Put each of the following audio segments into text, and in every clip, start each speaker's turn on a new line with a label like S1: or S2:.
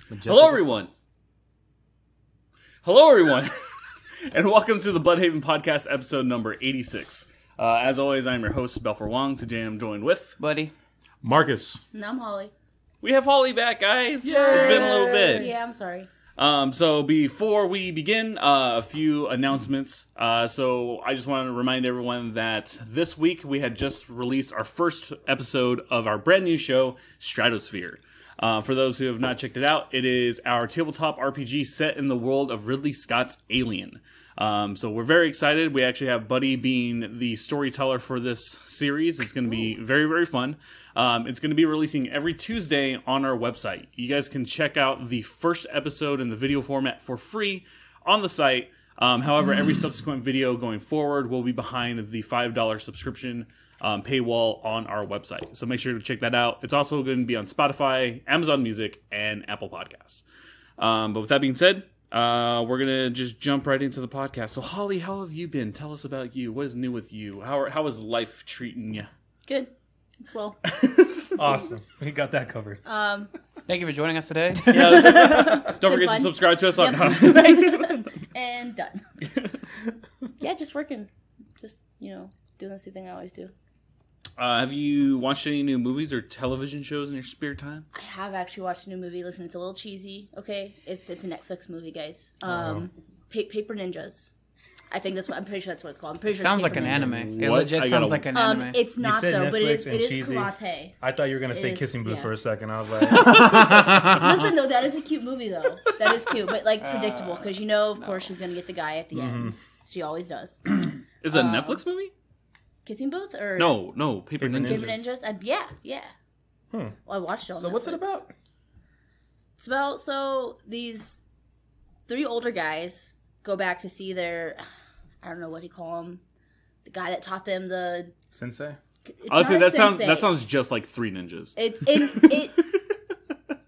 S1: Hello, everyone. Hello, everyone. And welcome to the Bluhdhaven podcast, episode number 86. As always, I'm your host, Balfour. Today I'm joined with...
S2: Buddy.
S3: Marcus.
S4: And I'm Hollie.
S1: We have Hollie back, guys.
S3: Yay!
S1: It's been a little bit.
S4: Yeah, I'm sorry.
S1: So before we begin, a few announcements. So I just want to remind everyone that this week we had just released our first episode of our brand new show, Stratosphere. For those who have not checked it out, it is our tabletop RPG set in the world of Ridley Scott's Alien. So we're very excited. We actually have Buddy being the storyteller for this series. It's going to be very, very fun. It's going to be releasing every Tuesday on our website. You guys can check out the first episode in the video format for free on the site. However, every subsequent video going forward will be behind the $5 subscription paywall on our website. So make sure to check that out. It's also going to be on Spotify, Amazon Music, and Apple Podcasts. But with that being said, we're going to just jump right into the podcast. So Hollie, how have you been? Tell us about you. What is new with you? How is life treating you?
S4: Good. It's well.
S3: Awesome. We got that covered.
S2: Thank you for joining us today.
S1: Yeah, don't forget to subscribe to us on
S4: And done. Yeah, just working. Just, doing the same thing I always do.
S1: Have you watched any new movies or television shows in your spare time?
S4: I have actually watched a new movie. Listen, it's a little cheesy, okay? It's a Netflix movie, guys. Paper Ninjas. I'm pretty sure that's what it's called. I'm pretty sure
S2: Sounds
S4: it's
S2: like an
S4: Ninjas.
S2: anime. It legit sounds like an anime.
S4: It's not,
S3: said
S4: though, but it
S3: Netflix
S4: is
S3: and cheesy.
S4: karate.
S3: I thought you were going to say
S4: is,
S3: Kissing Booth
S4: yeah.
S3: for a second. I was like...
S4: Listen, though, that is a cute movie, though. That is cute, but, predictable, because of course, she's going to get the guy at the end. She always does.
S1: Is it a Netflix movie?
S4: Kissing Booth? Or
S1: No, Paper Ninjas.
S4: Paper Ninjas? Yeah. Well, I watched it on
S3: So
S4: Netflix.
S3: what's it about?
S4: It's about, these 3 older guys go back to see their, I don't know what you call him, the guy that taught them the...
S3: Sensei?
S1: Honestly, that sounds just like 3 ninjas.
S4: It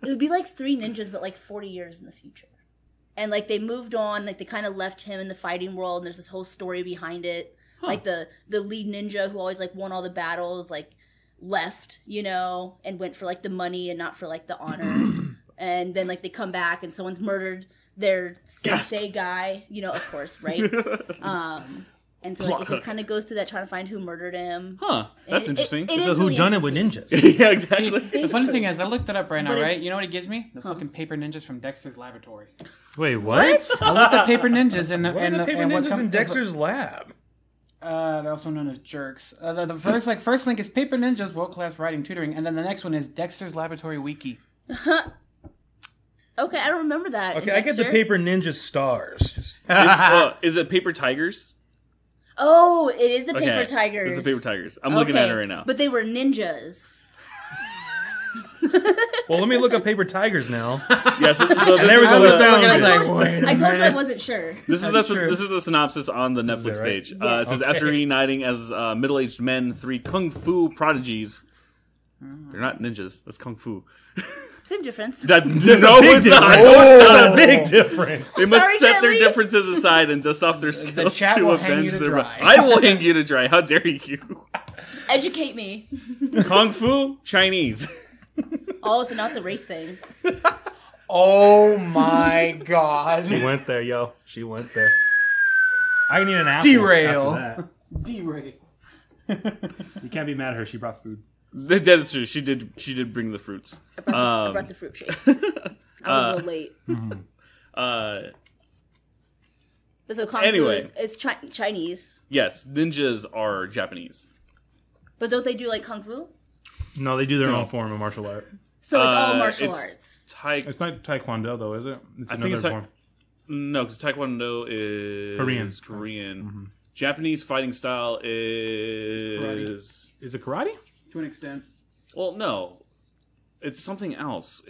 S4: would be like 3 ninjas, but 40 years in the future. And they moved on, they kind of left him in the fighting world, and there's this whole story behind it. Huh. The lead ninja who always won all the battles, left, and went for the money and not for the honor. And then they come back and someone's murdered their sensei guy, of course, right? And so it just kind of goes through that, trying to find who murdered him.
S1: Huh, that's interesting.
S4: It's
S3: a whodunit with ninjas.
S1: Yeah, exactly.
S2: The funny thing is, I looked it up right now, right? You know what it gives me? The fucking Paper Ninjas from Dexter's Laboratory.
S3: Wait, what?
S2: I looked up Paper Ninjas and
S3: What are the Paper Ninjas in Dexter's Lab?
S2: They're also known as jerks. The first link is Paper Ninjas World-Class Writing Tutoring, and then the next one is Dexter's Laboratory Wiki.
S4: Okay, I don't remember that.
S3: Okay, I get the Paper Ninja stars.
S1: Is it Paper Tigers?
S4: Oh, it is the Paper Tigers.
S1: It's the Paper Tigers. I'm looking at it right now.
S4: But they were ninjas.
S3: Well, let me look up Paper Tigers now.
S1: Yes,
S3: And there we go. We found it.
S4: I told you I wasn't sure.
S1: This is the synopsis on the Netflix page.
S4: Yeah.
S1: It says, after reuniting as middle-aged men, 3 kung fu prodigies. They're not ninjas. That's kung fu.
S4: Same difference.
S1: No, it's not.
S3: Oh, a big difference.
S1: They must
S4: Sorry,
S1: set their
S4: Kelly.
S1: differences aside and dust off their skills
S2: chat
S1: to
S2: will hang
S1: avenge
S2: you to
S1: their...
S2: dry.
S1: I will hang you to dry. How dare you?
S4: Educate me.
S1: Kung fu, Chinese.
S4: Oh, so now it's a race thing.
S2: Oh my god.
S3: She went there, yo. She went there. I need an apple.
S2: Derail.
S3: After
S2: D-Ray.
S3: that. You can't be mad at her. She brought food.
S1: That is true. She did bring the fruits.
S4: I brought the fruit shakes. I was a little late. But so Kung Fu is Chinese.
S1: Yes, ninjas are Japanese.
S4: But don't they do Kung Fu?
S3: No, they do their own form of martial art.
S4: So it's all martial arts.
S3: It's not Taekwondo, though, is it? It's
S1: I think
S3: another
S1: it's
S3: form.
S1: No, because Taekwondo is Korean.
S3: Mm-hmm.
S1: Japanese fighting style is...
S3: Is it karate?
S2: To an extent.
S1: Well, no. It's something else.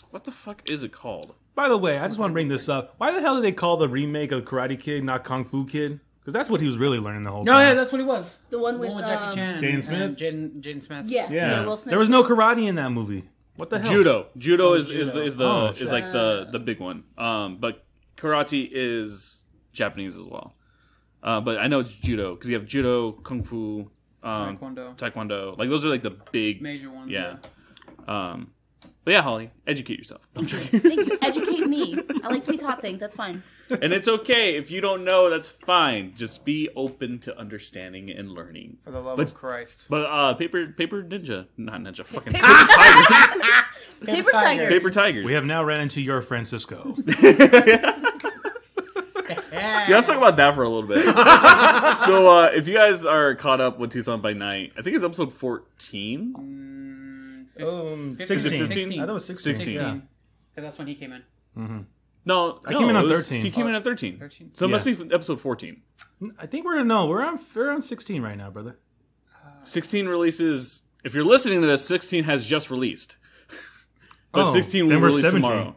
S1: What the fuck is it called?
S3: By the way, I just want to bring this up. Why the hell did they call the remake of Karate Kid not Kung Fu Kid? Because that's what he was really learning the whole time.
S2: No, yeah, that's what he was.
S4: The one with
S2: Jackie Chan.
S3: Jaden Smith?
S2: Jaden Smith.
S4: Yeah. Will Smith.
S3: There was no karate in that movie. What the hell?
S1: Judo is
S3: Oh,
S1: like the big one. But karate is Japanese as well. But I know it's judo because you have judo, kung fu, Taekwondo. Like those are like the big
S2: major ones.
S1: Yeah. But yeah, Holly, educate yourself.
S4: Thank you. Educate me. I like to be taught things. That's fine.
S1: And it's okay. If you don't know, that's fine. Just be open to understanding and learning.
S2: For the love of Christ.
S1: But paper ninja. Not ninja. Fucking
S4: Paper tigers.
S1: Paper tigers.
S3: We have now ran into your Francisco.
S1: Yeah, let's talk about that for a little bit. So, if you guys are caught up with Tucson by Night, I think it's episode 14.
S3: 16.
S1: 15?
S3: I thought it was 16.
S1: 16.
S3: Yeah.
S2: Because that's when he came in.
S1: No,
S3: I came in on
S1: it was-
S3: 13.
S1: He came in at 13.
S2: 13?
S1: So it must be episode 14.
S3: I think we're on 16 right now, brother.
S1: 16 releases. If you're listening to this, 16 has just released. But 16 will
S3: then we're
S1: release
S3: 17.
S1: tomorrow.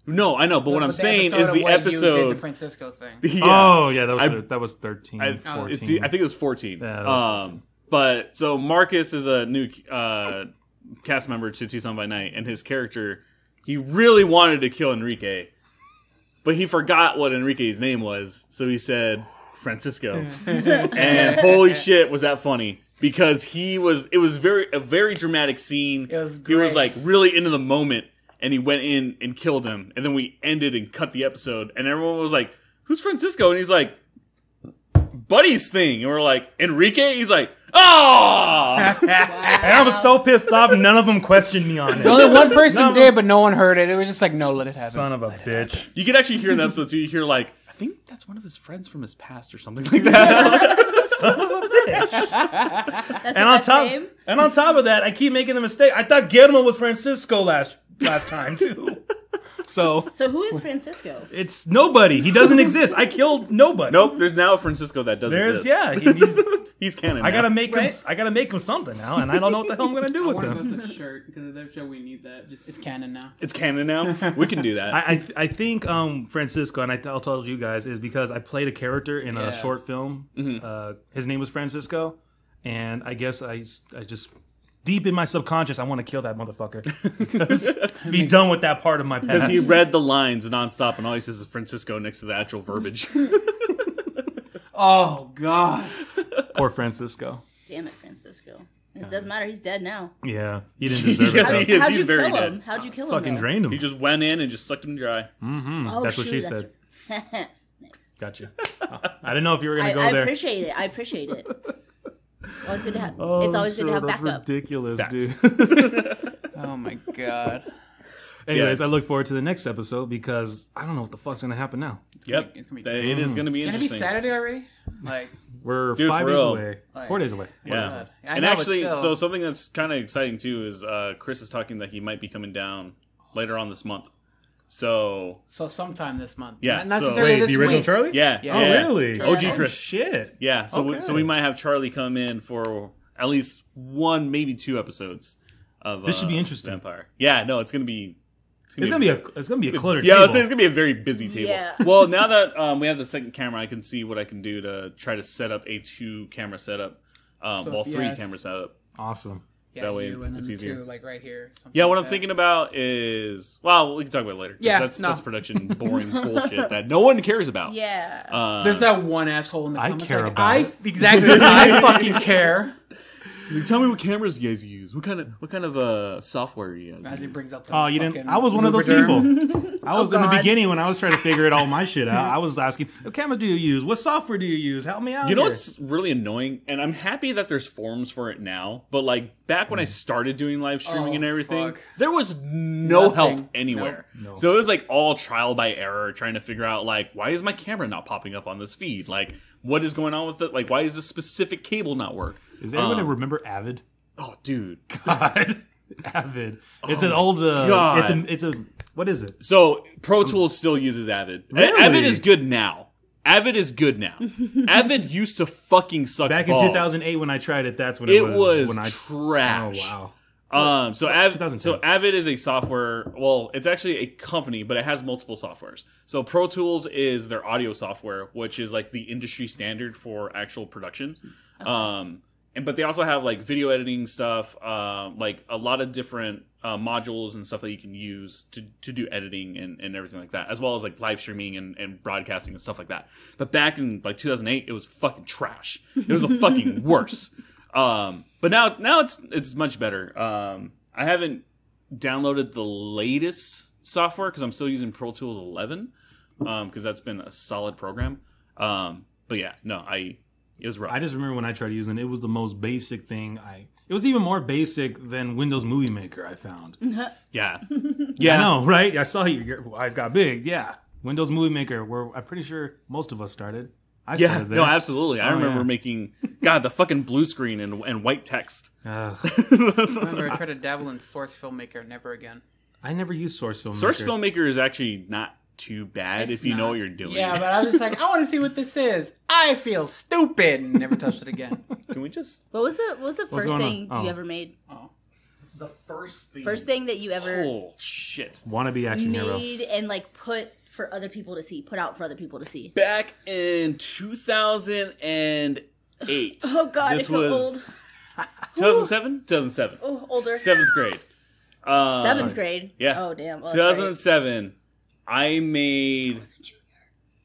S1: No, I know, but what I'm
S2: the
S1: saying
S2: episode
S1: is
S2: of
S1: the
S2: when you
S1: episode.
S2: did the Francisco thing.
S1: Yeah.
S3: Oh, yeah, that was 13,
S1: I
S3: 14.
S1: think it was 14.
S3: Yeah, that was 14.
S1: But so Marcus is a new cast member to Tucson by Night, and his character, he really wanted to kill Enrique, but he forgot what Enrique's name was, so he said Francisco. And holy shit, was that funny. Because it was a very dramatic scene.
S2: It was
S1: He was
S2: great.
S1: like really into the moment, and he went in and killed him. And then we ended and cut the episode, and everyone was like, "Who's Francisco?" And he's like, "Buddy's thing." And we're like, "Enrique?" He's like, "Oh!"
S3: And I was so pissed off, none of them questioned me on it.
S2: Only one person did, but no one heard it. It was just like, no, let it happen.
S3: Son of a bitch.
S1: You can actually hear in the episode too. You hear like, I think that's one of his friends from his past or something like that.
S3: Son of a bitch.
S4: That's
S3: And
S4: the
S3: on
S4: best
S3: top,
S4: name.
S3: and on top of that, I keep making the mistake. I thought Guillermo was Francisco last time too. So
S4: So who is Francisco?
S3: it's nobody. He doesn't exist. I killed nobody.
S1: Nope, there's now a Francisco that doesn't
S3: There's
S1: exist. He's canon.
S3: I gotta
S1: now.
S3: make him. I gotta make him something now, and I don't know what the hell I'm gonna do
S2: I
S3: with
S2: want to
S3: him.
S2: go to the shirt because of that show. We need that. It's canon now.
S1: It's canon now. We can do that.
S3: I think Francisco, and I'll tell you guys, is because I played a character in a short film. His name was Francisco, and I guess I just deep in my subconscious I want to kill that motherfucker because be done with that part of my
S1: Because
S3: past.
S1: he read the lines nonstop, and all he says is Francisco next to the actual verbiage.
S2: Oh, God.
S3: Poor Francisco.
S4: Damn it, Francisco. It doesn't matter. He's dead now.
S3: Yeah, he didn't deserve
S1: Yes,
S3: it.
S1: he is.
S4: How'd
S1: He's
S4: you
S1: very
S4: kill
S1: dead.
S4: him? How'd you kill him?
S3: Fucking
S4: though?
S3: drained him.
S1: He just went in and just sucked him dry.
S4: Oh,
S3: That's what she
S4: shoot,
S3: said.
S4: Nice.
S3: Gotcha. I didn't know if you were gonna go
S4: I
S3: there.
S4: appreciate it. I appreciate it. It's always good to have.
S3: Oh,
S4: it's always good to have
S3: that's
S4: backup.
S3: ridiculous,
S1: Facts.
S3: dude.
S2: Oh, my God.
S3: Anyways,
S1: Yeah,
S3: I look forward to the next episode because I don't know what the fuck's gonna happen now.
S1: Yep.
S2: It's gonna be
S1: It is going to be
S2: Can it be
S1: interesting.
S2: Saturday already? Like,
S3: We're
S1: Dude,
S3: 5
S1: for
S3: days
S1: real.
S3: away.
S2: Like-
S3: 4 days away.
S1: Yeah.
S2: God. I
S1: And
S2: know, but
S1: actually,
S2: still.
S1: so something that's kind of exciting too is Chris is talking that he might be coming down later on this month. So,
S2: So sometime this month.
S1: Yeah,
S2: Not
S1: so-
S2: necessarily
S3: Wait,
S2: this
S3: the original
S2: week.
S3: Charlie?
S1: yeah.
S2: Yeah.
S3: Oh,
S1: yeah.
S3: really?
S1: OG
S4: Yeah.
S1: Chris.
S3: Shit.
S1: Yeah, so
S3: Okay.
S1: so we might have Charlie come in for at least 1, maybe 2 episodes of
S3: This should be interesting.
S1: Vampire. Yeah, no, it's gonna be.
S3: It's gonna be a cluttered
S1: Yeah, I
S3: table.
S1: was saying it's gonna be a very busy table.
S4: Yeah.
S1: Well, now that we have the second camera, I can see what I can do to try to set up a 2-camera setup,
S2: So,
S1: 3-camera setup.
S3: Awesome.
S2: Yeah,
S1: That way
S2: you, and then
S1: it's
S2: the
S1: easier.
S2: two, like right here. something
S1: Yeah, what
S2: like
S1: I'm
S2: that.
S1: thinking about is, well, we can talk about it later. 'cause
S2: Yeah,
S1: that's
S2: no.
S1: production boring bullshit that no one cares about.
S4: Yeah.
S2: There's that one asshole in the
S3: I
S2: comments.
S3: care
S2: like,
S3: about it.
S2: Exactly. I fucking care.
S1: Tell me what cameras you guys use. What kind of software you guys
S2: As he
S1: use?
S2: brings up the
S3: Oh, you didn't.
S2: fucking
S3: I was one of those
S2: Lubriderm.
S3: people. I was in the
S4: God.
S3: beginning when I was trying to figure all my shit out. I was asking, "What camera do you use? What software do you use? Help me out."
S1: You know
S3: here."
S1: what's really annoying, and I'm happy that there's forums for it now. But like back when I started doing live streaming
S2: Oh,
S1: and everything,
S2: fuck.
S1: there was no
S2: Nothing.
S1: help anywhere.
S3: Nope. No.
S1: So it was like all trial by error, trying to figure out like why is my camera not popping up on this feed? Like what is going on with it? Like why is this specific cable not work?
S3: Is everybody remember Avid?
S1: Oh, dude.
S3: God, Avid. It's an old.
S1: God.
S3: It's a. What is it?
S1: So Pro Tools still uses Avid.
S3: Really?
S1: Avid is good now. Avid is good now. Avid used to fucking suck
S3: Back in
S1: balls.
S3: 2008 when I tried it, that's when
S1: It
S3: it
S1: was
S3: when I.
S1: trash.
S3: Oh wow.
S1: So
S3: 2010.
S1: Avid is a software. Well, it's actually a company, but it has multiple softwares. So Pro Tools is their audio software, which is like the industry standard for actual production. But they also have like video editing stuff, like a lot of different modules and stuff that you can use to do editing and everything like that, as well as like live streaming and broadcasting and stuff like that. But back in like 2008, it was fucking trash. It was the fucking worst. But now it's much better. I haven't downloaded the latest software because I'm still using Pro Tools 11 because that's been a solid program. But yeah, no, it was rough.
S3: I just remember when I tried using it, it was the most basic thing. It was even more basic than Windows Movie Maker, I found.
S1: Yeah.
S3: Yeah, I know, right? I saw your eyes got big. Yeah. Windows Movie Maker, where I'm pretty sure most of us started. I started there.
S1: No, absolutely. I remember making, the fucking blue screen and white text.
S2: I remember I tried to dabble in Source Filmmaker, never again.
S3: I never used Source Filmmaker.
S1: Source Filmmaker is actually not too bad if you know what you're doing.
S2: Yeah, but I was just like, I want to see what this is. I feel stupid, and never touched it again.
S1: Can we just...
S4: What was the first thing you ever made?
S2: Oh.
S1: The first
S4: thing that you ever
S1: oh, shit.
S3: Wannabe action hero.
S4: made and like put for other people to see, put out for other people to see.
S1: Back in 2008.
S4: Oh God,
S1: this
S4: I feel
S1: was 2007? 2007.
S4: Oh, older.
S1: 7th grade.
S4: 7th grade?
S1: Yeah.
S4: Oh, damn. Oh,
S1: 2007, I made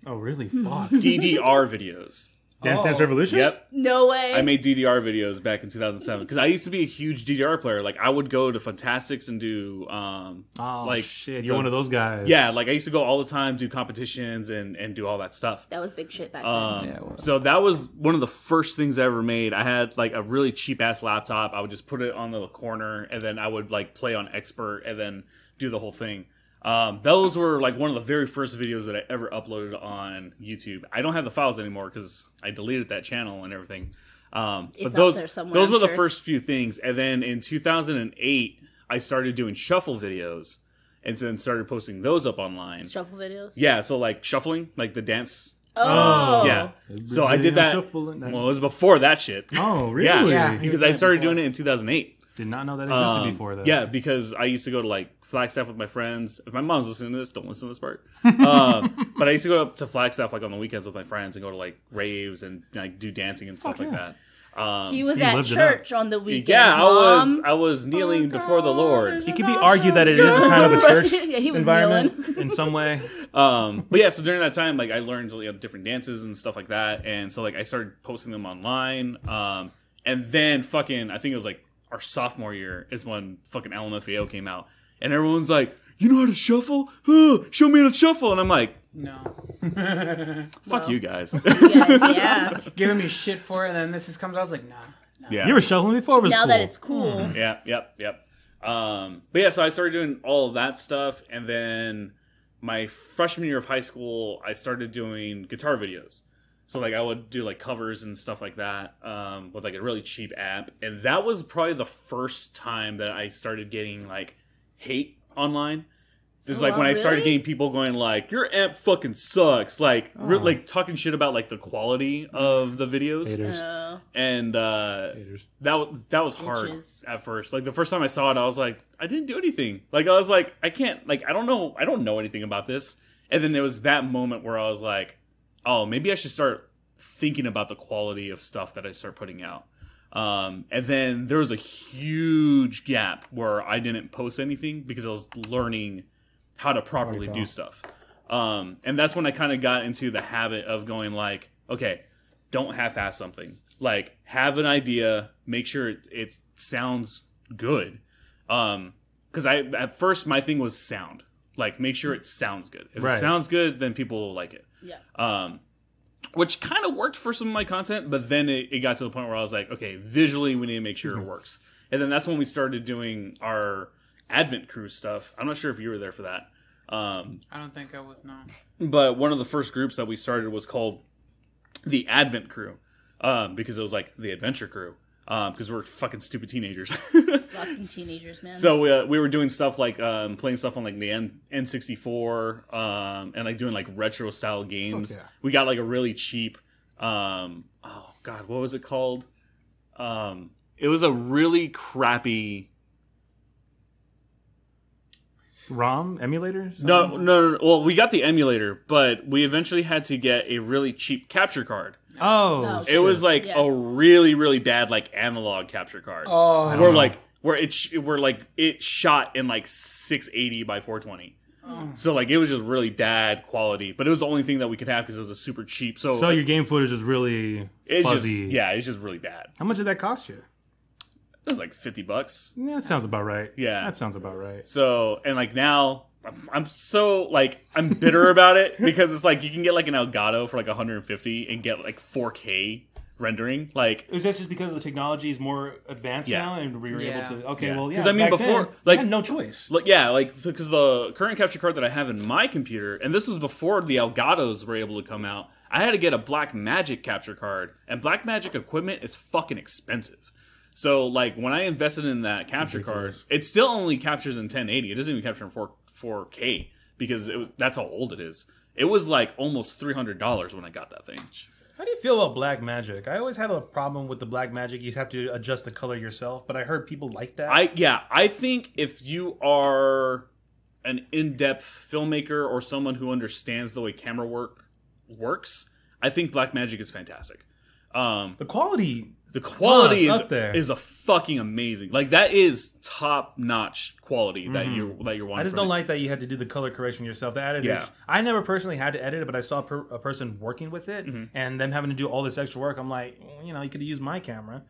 S3: Oh, really? Fuck.
S1: DDR videos.
S3: Dance Dance Revolution?
S1: Yep.
S4: No way.
S1: I made DDR videos back in 2007 because I used to be a huge DDR player. Like I would go to Fantastics and do
S3: shit, you're one of those guys.
S1: Yeah, like I used to go all the time, do competitions and do all that stuff.
S4: That was big shit back then.
S1: So that was one of the first things I ever made. I had like a really cheap ass laptop. I would just put it on the corner and then I would like play on Expert and then do the whole thing. Those were like one of the very first videos that I ever uploaded on YouTube. I don't have the files anymore because I deleted that channel and everything. But
S4: out there somewhere,
S1: those
S4: I'm
S1: were the
S4: sure.
S1: first few things. And then in 2008, I started doing shuffle videos and then started posting those up online.
S4: Shuffle videos?
S1: Yeah, so like shuffling, like the dance.
S4: Oh.
S1: Yeah. So I did that. Well, it was before that shit.
S3: Oh, really?
S2: Yeah.
S1: Because I started doing it in 2008.
S3: Did not know that existed before that.
S1: Yeah, because I used to go to like Flagstaff with my friends. If my mom's listening to this, don't listen to this part. But I used to go up to Flagstaff like on the weekends with my friends and go to like raves and like do dancing and stuff like that.
S4: He was
S3: He
S4: at
S3: lived it
S4: church on the weekends.
S1: Yeah,
S4: Mom.
S1: I was kneeling before the Lord.
S3: It could be argued that it is a kind of a church
S4: Yeah, he was
S3: environment in some way.
S1: But yeah, so during that time, like I learned different dances and stuff like that, and so like I started posting them online. And then fucking, I think it was like our sophomore year is when fucking LMFAO came out, and everyone's like, "You know how to shuffle? Show me how to shuffle." And I'm like,
S2: No.
S1: "Fuck you guys."
S4: Yeah.
S2: Giving me shit for it, and then this comes out, I was like, nah.
S1: Yeah.
S3: You were shuffling before it was
S4: Now
S3: cool.
S4: that it's cool.
S1: Yeah, yep. But yeah, so I started doing all of that stuff, and then my freshman year of high school, I started doing guitar videos. So like I would do like covers and stuff like that with like a really cheap app, and that was probably the first time that I started getting like hate online. There's like when I started getting people going like, "Your amp fucking sucks," like like talking shit about like the quality of the videos.
S3: Haters.
S1: And
S3: Haters.
S1: that was hard
S4: Bitches.
S1: at first. Like the first time I saw it, I was like, I didn't do anything. Like I was like, I can't. Like I don't know anything about this. And then there was that moment where I was like, oh, maybe I should start thinking about the quality of stuff that I start putting out. And then there was a huge gap where I didn't post anything because I was learning how to properly do stuff. And that's when I kind of got into the habit of going like, okay, don't half-ass something. Like, have an idea, make sure it sounds good. Because at first my thing was sound. Like, make sure it sounds good. If it sounds good, then people will like it.
S4: Yeah.
S1: Which kind of worked for some of my content, but then it got to the point where I was like, okay, visually we need to make sure it works. And then that's when we started doing our Advent Crew stuff. I'm not sure if you were there for that.
S2: I don't think I was, no.
S1: But one of the first groups that we started was called the Advent Crew, because it was like the Adventure Crew, because we're fucking stupid teenagers.
S4: Fucking teenagers, man.
S1: So we were doing stuff like playing stuff on like the N64, and like doing like retro style games.
S3: Okay.
S1: We got like a really cheap, oh god, what was it called? It was a really crappy.
S3: ROM emulator?
S1: No. Well, we got the emulator, but we eventually had to get a really cheap capture card.
S3: Oh,
S1: It was like a really, really bad like analog capture card.
S2: Oh.
S1: Where it shot in like 680 by 420. So like it was just really bad quality, but it was the only thing that we could have because it was a super cheap. So
S3: your game footage is really
S1: it's
S3: fuzzy.
S1: it's just really bad.
S3: How much did that cost you?
S1: It was like $50.
S3: Yeah, that sounds about right.
S1: Yeah.
S3: That sounds about right.
S1: So, and like now, I'm so like, I'm bitter about it because it's like you can get like an Elgato for like 150 and get like 4K rendering. Like,
S3: is that just because the technology is more advanced now and we were able to? Okay, well, yeah.
S1: Because I mean, before,
S3: then,
S1: like,
S3: had no choice.
S1: Like, yeah, like because the current capture card that I have in my computer, and this was before the Elgatos were able to come out. I had to get a Blackmagic capture card, and Blackmagic equipment is fucking expensive. So, like, when I invested in that capture card, it still only captures in 1080. It doesn't even capture in 4K because that's how old it is. It was like almost $300 when I got that thing.
S3: How do you feel about Blackmagic? I always had a problem with the Blackmagic. You have to adjust the color yourself, but I heard people like that.
S1: I think if you are an in-depth filmmaker or someone who understands the way camera work works, I think Blackmagic is fantastic.
S3: The quality
S1: is
S3: up there.
S1: Is a fucking amazing. Like that is top notch quality that you're wanting.
S3: I just don't like that you had to do the color correction yourself. The editors, I never personally had to edit it, but I saw a person working with it and them having to do all this extra work. I'm like, you know, you could have used my camera.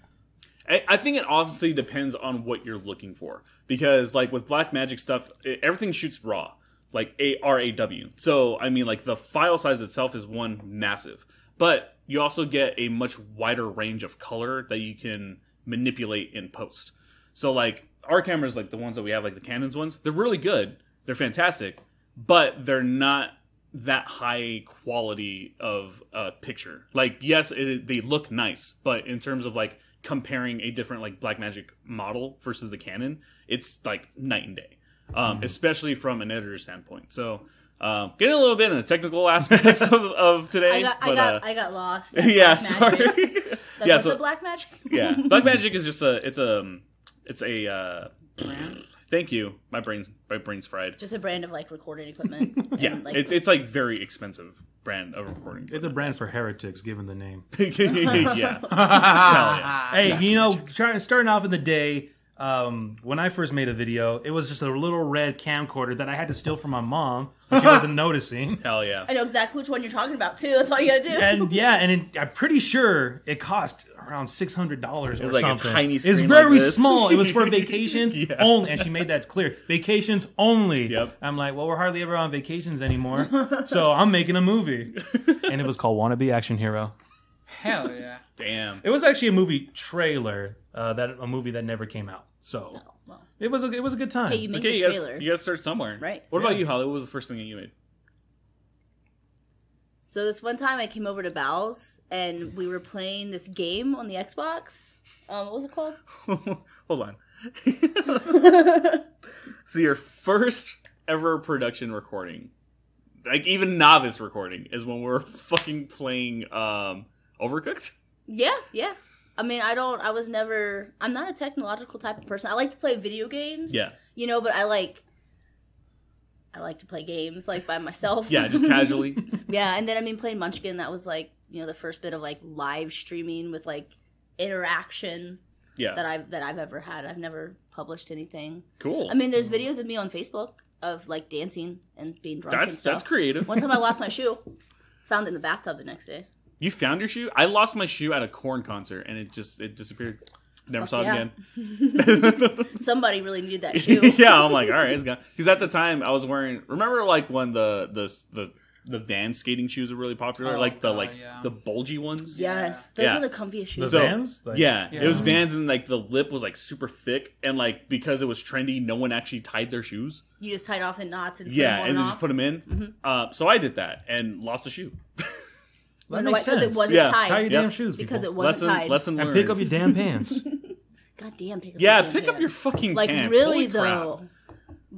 S1: I think it honestly depends on what you're looking for because, like with Blackmagic stuff, everything shoots raw, like RAW. So I mean, like the file size itself is one massive, but you also get a much wider range of color that you can manipulate in post. So, like, our cameras, like the ones that we have, like the Canon's ones, they're really good. They're fantastic. But they're not that high quality of picture. Like, yes, they look nice. But in terms of, like, comparing a different, like, Blackmagic model versus the Canon, it's, like, night and day. Especially from an editor's standpoint. So... getting a little bit in the technical aspects of today.
S4: I got lost.
S1: Yeah, sorry.
S4: What's the Blackmagic?
S1: Yeah, Blackmagic is just it's a
S2: brand.
S1: Thank you. My brain's fried.
S4: Just a brand of like recording equipment.
S1: Yeah,
S4: like,
S1: it's like very expensive brand of recording.
S3: It's a brand for heretics, given the name.
S1: Yeah. Hell yeah.
S3: Hey, you know, starting off in the day. When I first made a video, it was just a little red camcorder that I had to steal from my mom. She wasn't noticing.
S1: Hell yeah.
S4: I know exactly which one you're talking about, too. That's all you gotta do.
S3: And yeah, I'm pretty sure it cost around $600 or something.
S1: Like a tiny screen.
S3: It's very
S1: like this.
S3: small. It was for vacations only. And she made that clear. Vacations only.
S1: Yep.
S3: I'm like, well, we're hardly ever on vacations anymore. So I'm making a movie. And it was called Wannabe Action Hero.
S2: Hell yeah.
S1: Damn.
S3: It was actually a movie trailer, a movie that never came out. So it was a good time.
S4: Hey, you make the trailer.
S1: You guys start somewhere.
S4: Right.
S1: What about you, Hollie? What was the first thing that you made?
S4: So this one time I came over to Bal's and we were playing this game on the Xbox. What was it called?
S1: Hold on. So your first ever production recording, like even novice recording, is when we're fucking playing Overcooked?
S4: Yeah. I mean, I'm not a technological type of person. I like to play video games.
S1: Yeah.
S4: You know, but I like to play games, like, by myself.
S1: Yeah, just casually.
S4: Yeah, and then, I mean, playing Munchkin, that was, like, you know, the first bit of, like, live streaming with, like, interaction that I've ever had. I've never published anything.
S1: Cool.
S4: I mean, there's videos of me on Facebook of, like, dancing and being drunk and stuff.
S1: That's creative.
S4: One time I lost my shoe. Found it in the bathtub the next day.
S1: You found your shoe? I lost my shoe at a Korn concert, and it disappeared. Never saw it again.
S4: Somebody really needed that shoe.
S1: Yeah, I'm like, all right, it's gone. Because at the time, I was wearing. Remember, like when the Vans skating shoes were really popular, the bulgy ones.
S4: Yes, those are the comfiest shoes.
S3: The Vans?
S1: It was Vans, and like the lip was like super thick, and like because it was trendy, no one actually tied their shoes.
S4: You just tied off in knots and
S1: and just put them in. Mm-hmm. So I did that and lost a shoe.
S3: That makes sense.
S4: Because it wasn't tied.
S3: Tie your damn shoes,
S4: because
S3: people.
S4: It wasn't tied.
S1: Lesson learned.
S3: And pick up your damn pants.
S4: God damn, pick up
S1: your
S4: your
S1: damn pants. Up your fucking
S4: like,
S1: pants.
S4: Like, really,
S1: Holy
S4: though.
S1: crap.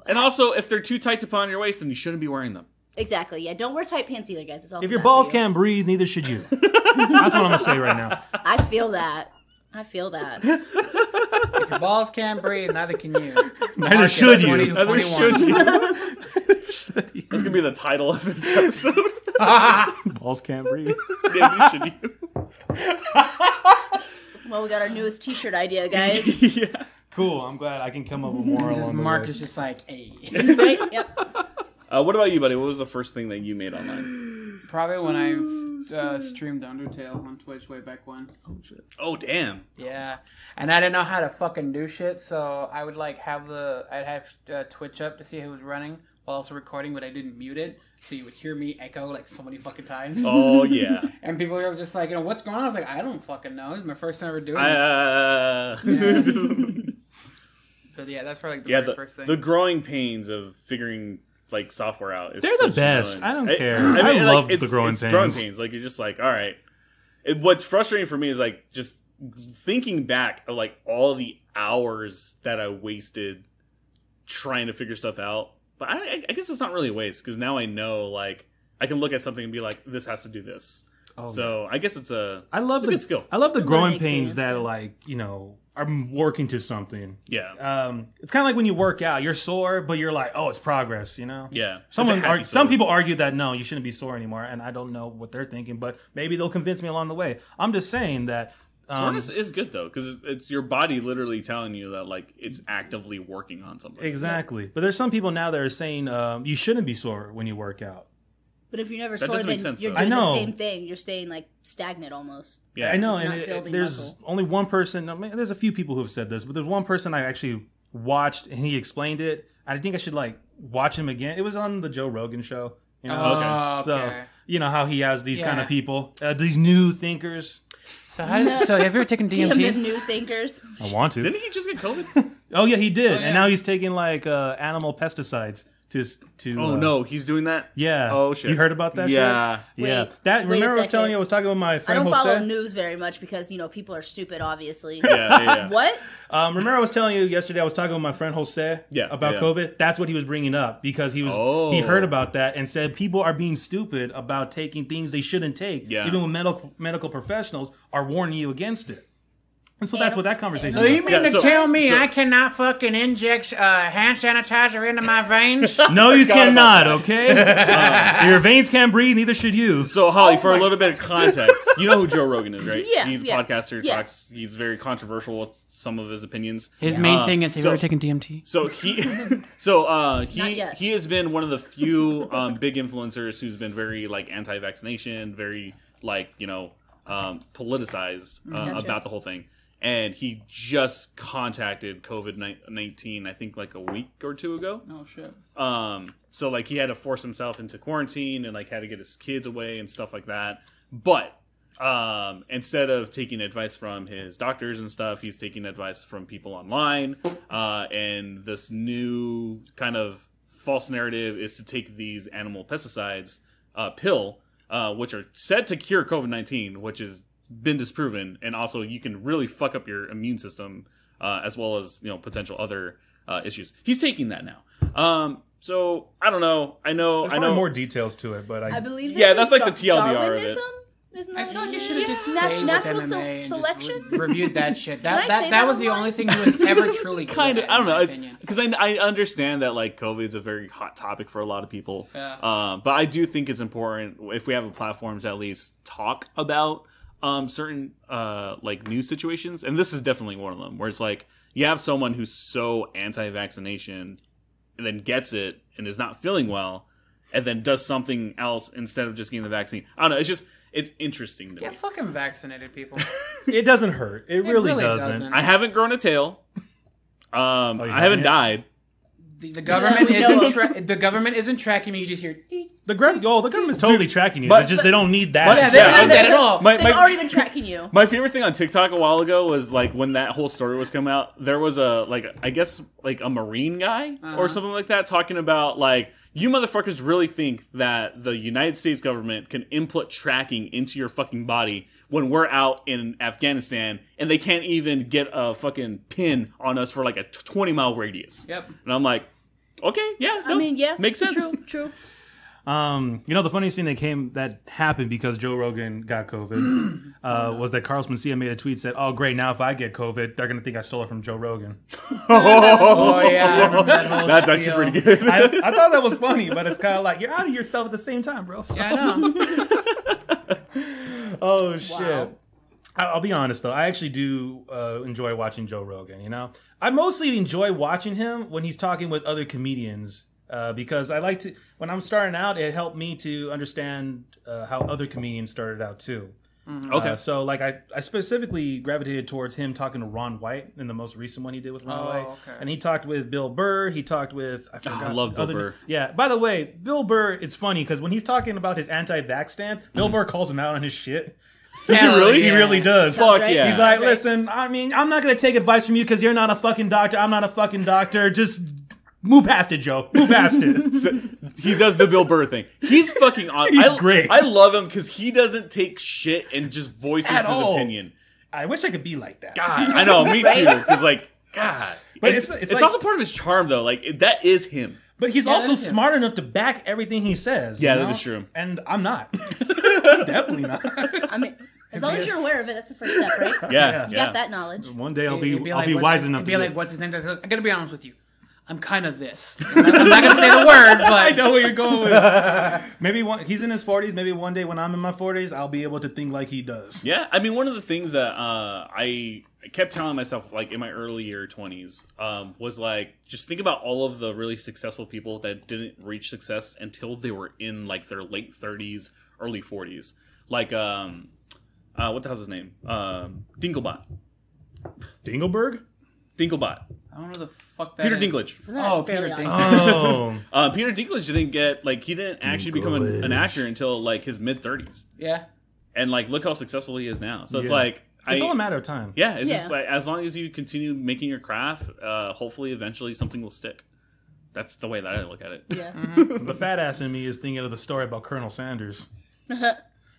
S1: And also, if they're too tight upon your waist, then you shouldn't be wearing them.
S4: Exactly, yeah. Don't wear tight pants either, guys. It's also
S3: if your balls can't breathe, neither should you. That's what I'm going to say right now.
S4: I feel that.
S2: If your balls can't breathe, neither can you.
S3: Neither should you.
S1: Neither should you. That's going to be the title of this episode.
S3: Balls can't breathe.
S1: Neither should you.
S4: Well, we got our newest t-shirt idea, guys.
S1: Yeah.
S3: Cool. I'm glad I can come up with more along the
S2: Mark
S3: way.
S2: is just like, hey.
S4: Right? Yep.
S1: What about you, buddy? What was the first thing that you made online?
S2: Probably when I streamed Undertale on Twitch way back when.
S3: Oh shit.
S1: Oh damn.
S2: Yeah, and I didn't know how to fucking do shit, so I would like I'd have Twitch up to see who was running while also recording, but I didn't mute it, so you would hear me echo like so many fucking times.
S1: Oh yeah.
S2: And people were just like, what's going on? I was like, I don't fucking know. It's my first time ever doing this. Yeah. But yeah, that's probably like the very first thing.
S1: The growing pains of figuring like software out.
S3: They're the best. I don't care. I mean, love the growing pains.
S1: Growing pains. Like you're just like, all right. What's frustrating for me is like just thinking back of like all the hours that I wasted trying to figure stuff out. But I guess it's not really a waste because now I know like I can look at something and be like, this has to do this. Oh, so I guess it's a good skill.
S3: I love the growing pains that like are working to something.
S1: Yeah.
S3: It's kind of like when you work out, you're sore, but you're like, oh, it's progress,
S1: Yeah.
S3: Some people argue that no, you shouldn't be sore anymore, and I don't know what they're thinking, but maybe they'll convince me along the way. I'm just saying that
S1: soreness is good though, because it's your body literally telling you that like it's actively working on something.
S3: Exactly. But there's some people now that are saying you shouldn't be sore when you work out.
S4: But if you're never sore, then you're doing the same thing. You're staying like stagnant almost.
S3: Yeah, I know. And there's only one person. I mean, there's a few people who have said this, but there's one person I actually watched and he explained it. I think I should like watch him again. It was on the Joe Rogan show.
S2: Okay.
S3: So you know how he has these kind of people, these new thinkers.
S2: So have you ever taken DMT?
S4: Damn new thinkers.
S3: I want to.
S1: Didn't he just get COVID?
S3: Oh yeah, he did, and now he's taking like animal pesticides.
S1: Oh no, he's doing that?
S3: Yeah.
S1: Oh shit.
S3: You heard about that?
S1: Yeah.
S3: Shit? Yeah. Remember I was telling you I was talking with my friend Jose?
S4: I don't follow news very much because people are stupid, obviously.
S1: Yeah.
S4: What?
S3: Remember I was telling you yesterday I was talking with my friend Jose about COVID? That's what he was bringing up because he heard about that and said people are being stupid about taking things they shouldn't take. Yeah. Even when medical professionals are warning you against it. And so that's what that conversation is.
S2: So you mean to tell me I cannot fucking inject hand sanitizer into my veins?
S3: No, you cannot, okay? Your veins can't breathe, neither should you.
S1: So, Holly, for a little bit of context, you know who Joe Rogan is, right?
S4: Yeah.
S1: He's a podcaster, talks, he's very controversial with some of his opinions.
S2: His main thing is, have you ever taken DMT?
S1: So he has been one of the few big influencers who's been very like anti-vaccination, very like, politicized about the whole thing. And he just contacted COVID-19, I think, like a week or two ago.
S2: Oh, shit.
S1: So, like, he had to force himself into quarantine and, like, had to get his kids away and stuff like that. But instead of taking advice from his doctors and stuff, he's taking advice from people online. And this new kind of false narrative is to take these animal pesticides pill, which are said to cure COVID-19, which is been disproven, and also you can really fuck up your immune system as well as potential other issues. He's taking that now. So I don't know. I know
S3: more details to it, but
S4: I believe
S1: that's like the TLDR
S4: Darwinism?
S1: of it.
S4: Isn't
S2: I
S4: that
S2: feel like you should have just stayed
S4: natural
S2: with MMA
S4: selection?
S2: and just reviewed that shit. That was the only thing you would ever truly
S1: kind of. I don't know. It's because I understand that like COVID is a very hot topic for a lot of people.
S2: Yeah.
S1: But I do think it's important if we have a platform to at least talk about certain like news situations, and this is definitely one of them, where it's like you have someone who's so anti-vaccination and then gets it and is not feeling well and then does something else instead of just getting the vaccine. I don't know, it's interesting to me.
S2: Get fucking vaccinated, people.
S3: It doesn't hurt. It really doesn't.
S1: I haven't grown a tail. I haven't died.
S2: The government isn't tracking me. You just hear
S3: the government's totally tracking you. But they don't need that.
S2: They don't need that at all.
S4: They've already been tracking you.
S1: My favorite thing on TikTok a while ago was like when that whole story was coming out. There was a Marine guy or something like that talking about like, you motherfuckers really think that the United States government can input tracking into your fucking body when we're out in Afghanistan and they can't even get a fucking pin on us for like a 20-mile radius.
S2: Yep.
S1: And I'm like, okay, yeah, makes sense.
S4: True.
S3: The funniest thing that happened because Joe Rogan got COVID was that Carlos Mencia made a tweet said, "Oh great, now if I get COVID, they're gonna think I stole it from Joe Rogan."
S2: Oh yeah, I remember that whole
S1: that's
S2: spiel.
S1: actually pretty good.
S3: I thought that was funny, but it's kind of like you're out of yourself at the same time, bro. So.
S2: Yeah, I know.
S3: Oh shit.
S4: Wow.
S3: I'll be honest though, I actually do enjoy watching Joe Rogan. I mostly enjoy watching him when he's talking with other comedians. because I like to. When I'm starting out, it helped me to understand how other comedians started out too.
S1: Okay.
S3: So like I specifically gravitated towards him talking to Ron White in the most recent one he did with Ron White.
S2: Okay.
S3: And he talked with Bill Burr. He talked with I forgot.
S1: I love Bill Burr.
S3: Yeah. By the way, Bill Burr, it's funny because when he's talking about his anti-vax stance, Bill Burr calls him out on his shit.
S1: Does he really?
S3: He really does.
S4: Sounds
S1: Fuck
S4: right.
S1: yeah.
S3: He's like,
S4: Sounds right.
S3: listen, I mean, I'm not going to take advice from you because you're not a fucking doctor. I'm not a fucking doctor. Just move past it, Joe. Move past it.
S1: He does the Bill Burr thing. He's fucking awesome.
S3: He's great.
S1: I love him because he doesn't take shit and just voices
S3: At
S1: his
S3: all.
S1: opinion.
S3: I wish I could be like that.
S1: God, I know, me too. Because like, God,
S3: But
S1: it's
S3: it's like-
S1: also part of his charm though. Like that is him.
S3: But he's
S2: Yeah,
S3: also
S2: that is him.
S3: smart enough to back everything he says.
S1: Yeah,
S3: you
S1: that
S3: know?
S1: is true.
S3: And I'm not. Definitely not.
S4: I mean, as long as you're aware of it, that's the first step, right?
S1: Yeah,
S4: You
S1: yeah.
S4: got that knowledge.
S3: One day I'll
S2: It'd
S3: be
S2: like,
S3: wise enough
S2: it'd
S3: to
S2: be
S3: do
S2: like,
S3: it.
S2: what's his name? I gotta be honest with you. I'm kind of this. I'm not gonna say the word, but
S3: I know where you're going with. Maybe he's in his 40s. Maybe one day when I'm in my 40s, I'll be able to think like he does.
S1: Yeah, I mean, one of the things that I kept telling myself, like in my earlier 20s, was like, just think about all of the really successful people that didn't reach success until they were in like their late 30s, early 40s. Like, what the hell's his name? Dinklebot.
S3: Dingleberg?
S1: Dinklebot.
S2: I don't know the fuck that
S1: Peter
S2: is.
S1: Dinklage.
S4: Isn't that
S2: Oh,
S4: fairly
S2: Peter
S4: obvious?
S3: Oh.
S1: Peter Dinklage didn't get like he didn't actually become an actor until like his mid 30s,
S2: Yeah.
S1: and like look how successful he is now. So it's
S3: Yeah.
S1: like
S3: It's all a matter of time.
S1: yeah, it's
S4: Yeah.
S1: just like as long as you continue making your craft, hopefully eventually something will stick. That's the way that I look at it.
S4: Yeah.
S3: The fat ass in me is thinking of the story about Colonel Sanders.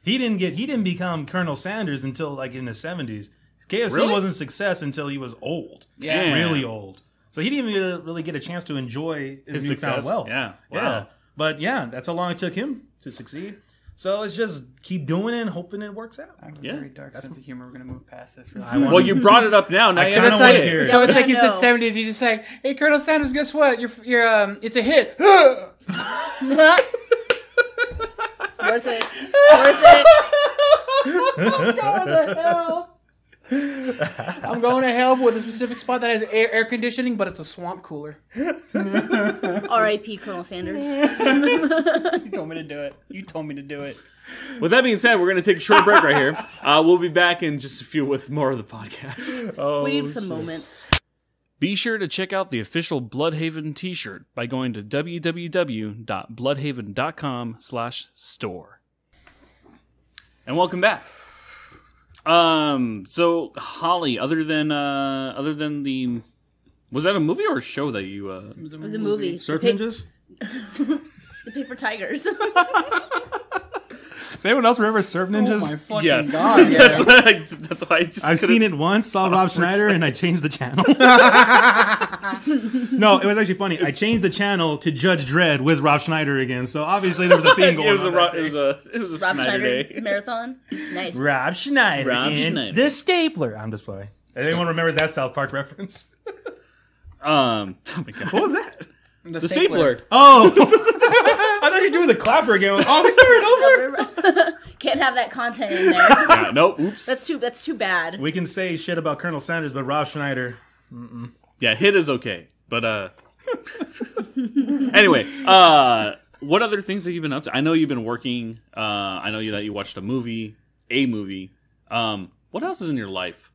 S3: He didn't become Colonel Sanders until like in the 70s. KFC
S1: Really?
S3: wasn't a success until he was old.
S2: Yeah.
S3: Really old. So he didn't even really get a chance to enjoy his newfound
S1: success.
S3: wealth.
S1: Yeah. Wow.
S3: Yeah. But yeah, that's how long it took him to succeed. So it's just keep doing it and hoping it works out.
S2: I have a
S1: Yeah.
S2: very dark sense of humor. We're gonna move past this. Really.
S1: Well, you brought it up now. Now you
S3: kinda
S1: gotta
S3: wanna
S1: say
S3: hear
S1: it.
S3: it.
S2: So it's
S4: Yeah,
S2: like he said
S4: no.
S2: 70s. You just say, "Hey, Colonel Sanders, guess what? You're it's a hit."
S4: Worth it. Worth it.
S2: I'm going to hell. I'm going to hell with a specific spot that has air conditioning, but it's a swamp cooler.
S4: R.I.P. Colonel Sanders.
S2: You told me to do it. You told me to do it.
S1: With that being said, we're going to take a short break right here. We'll be back in just a few with more of the podcast.
S4: We need some moments.
S1: Be sure to check out the official Bluhdhaven t-shirt by going to www.bluhdhaven.com/store. And welcome back. So Hollie, other than the, was that a movie or a show that you
S4: It was a movie.
S3: Surf
S4: the
S3: Ninjas?
S4: The Paper Tigers.
S3: Does anyone else remember Surf Ninjas?
S2: Oh my fucking
S1: yes.
S2: god! Yeah.
S1: that's why I just
S3: I've seen it once, saw Rob Schneider, and I changed the channel. No, it was actually funny. I changed the channel to Judge Dredd with Rob Schneider again, so obviously there was a thing going
S1: it was
S3: on.
S1: a
S4: Rob
S1: Schneider
S4: Schneider
S1: day.
S4: marathon. Nice.
S3: Rob Schneider
S1: Rob
S3: in
S1: Schneider.
S3: The Stapler. I'm just playing. Anyone remembers that South Park reference?
S1: Oh my god.
S3: What was that?
S1: The stapler.
S3: Oh! I thought you were doing the clapper again. Oh, we started over?
S4: Can't have that content in there.
S1: Yeah, nope. Oops.
S4: That's too bad.
S3: We can say shit about Colonel Sanders, but Rob Schneider.
S1: Yeah, hit is okay. But anyway, what other things have you been up to? I know you've been working. I know that you watched a movie. What else is in your life?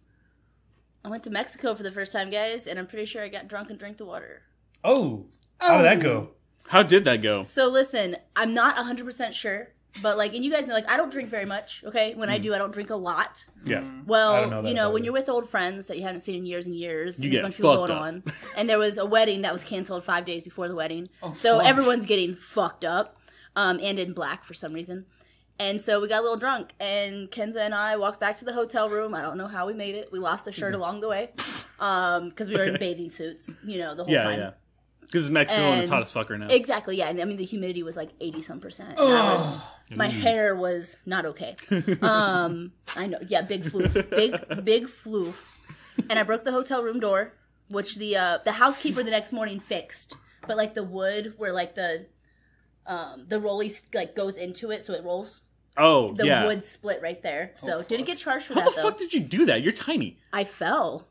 S4: I went to Mexico for the first time, guys, and I'm pretty sure I got drunk and drank the water.
S3: Oh! How did that go?
S1: How did that go?
S4: So listen, I'm not 100% sure, but like, and you guys know, like, I don't drink very much, okay? When I do, I don't drink a lot.
S1: Yeah.
S3: I don't know
S4: Well,
S3: that
S4: you know,
S3: about
S4: when
S3: you.
S4: you're with old friends that you haven't seen in years and years,
S1: You
S4: and
S1: get
S4: there's a bunch of people
S1: fucked
S4: going
S1: up.
S4: on, and there was a wedding that was canceled 5 days before the wedding, so
S2: fuck.
S4: everyone's getting fucked up, and in black for some reason. And so we got a little drunk, and Kenza and I walked back to the hotel room. I don't know how we made it. We lost a shirt along the way, because we were in bathing suits, you know, the whole time.
S1: Yeah. Because it's Mexico and it's
S4: And-
S1: hot as fuck right now.
S4: Exactly, yeah. And I mean, the humidity was like 80-some%. And I was, my hair was not okay. I know, yeah, big floof, big floof. And I broke the hotel room door, which the housekeeper the next morning fixed. But like the wood where like the rolly like goes into it, so it rolls.
S1: Oh,
S4: The
S1: yeah.
S4: wood split right there. So didn't get charged for
S1: How
S4: that
S1: the
S4: though.
S1: fuck did you do that? You're tiny.
S4: I fell.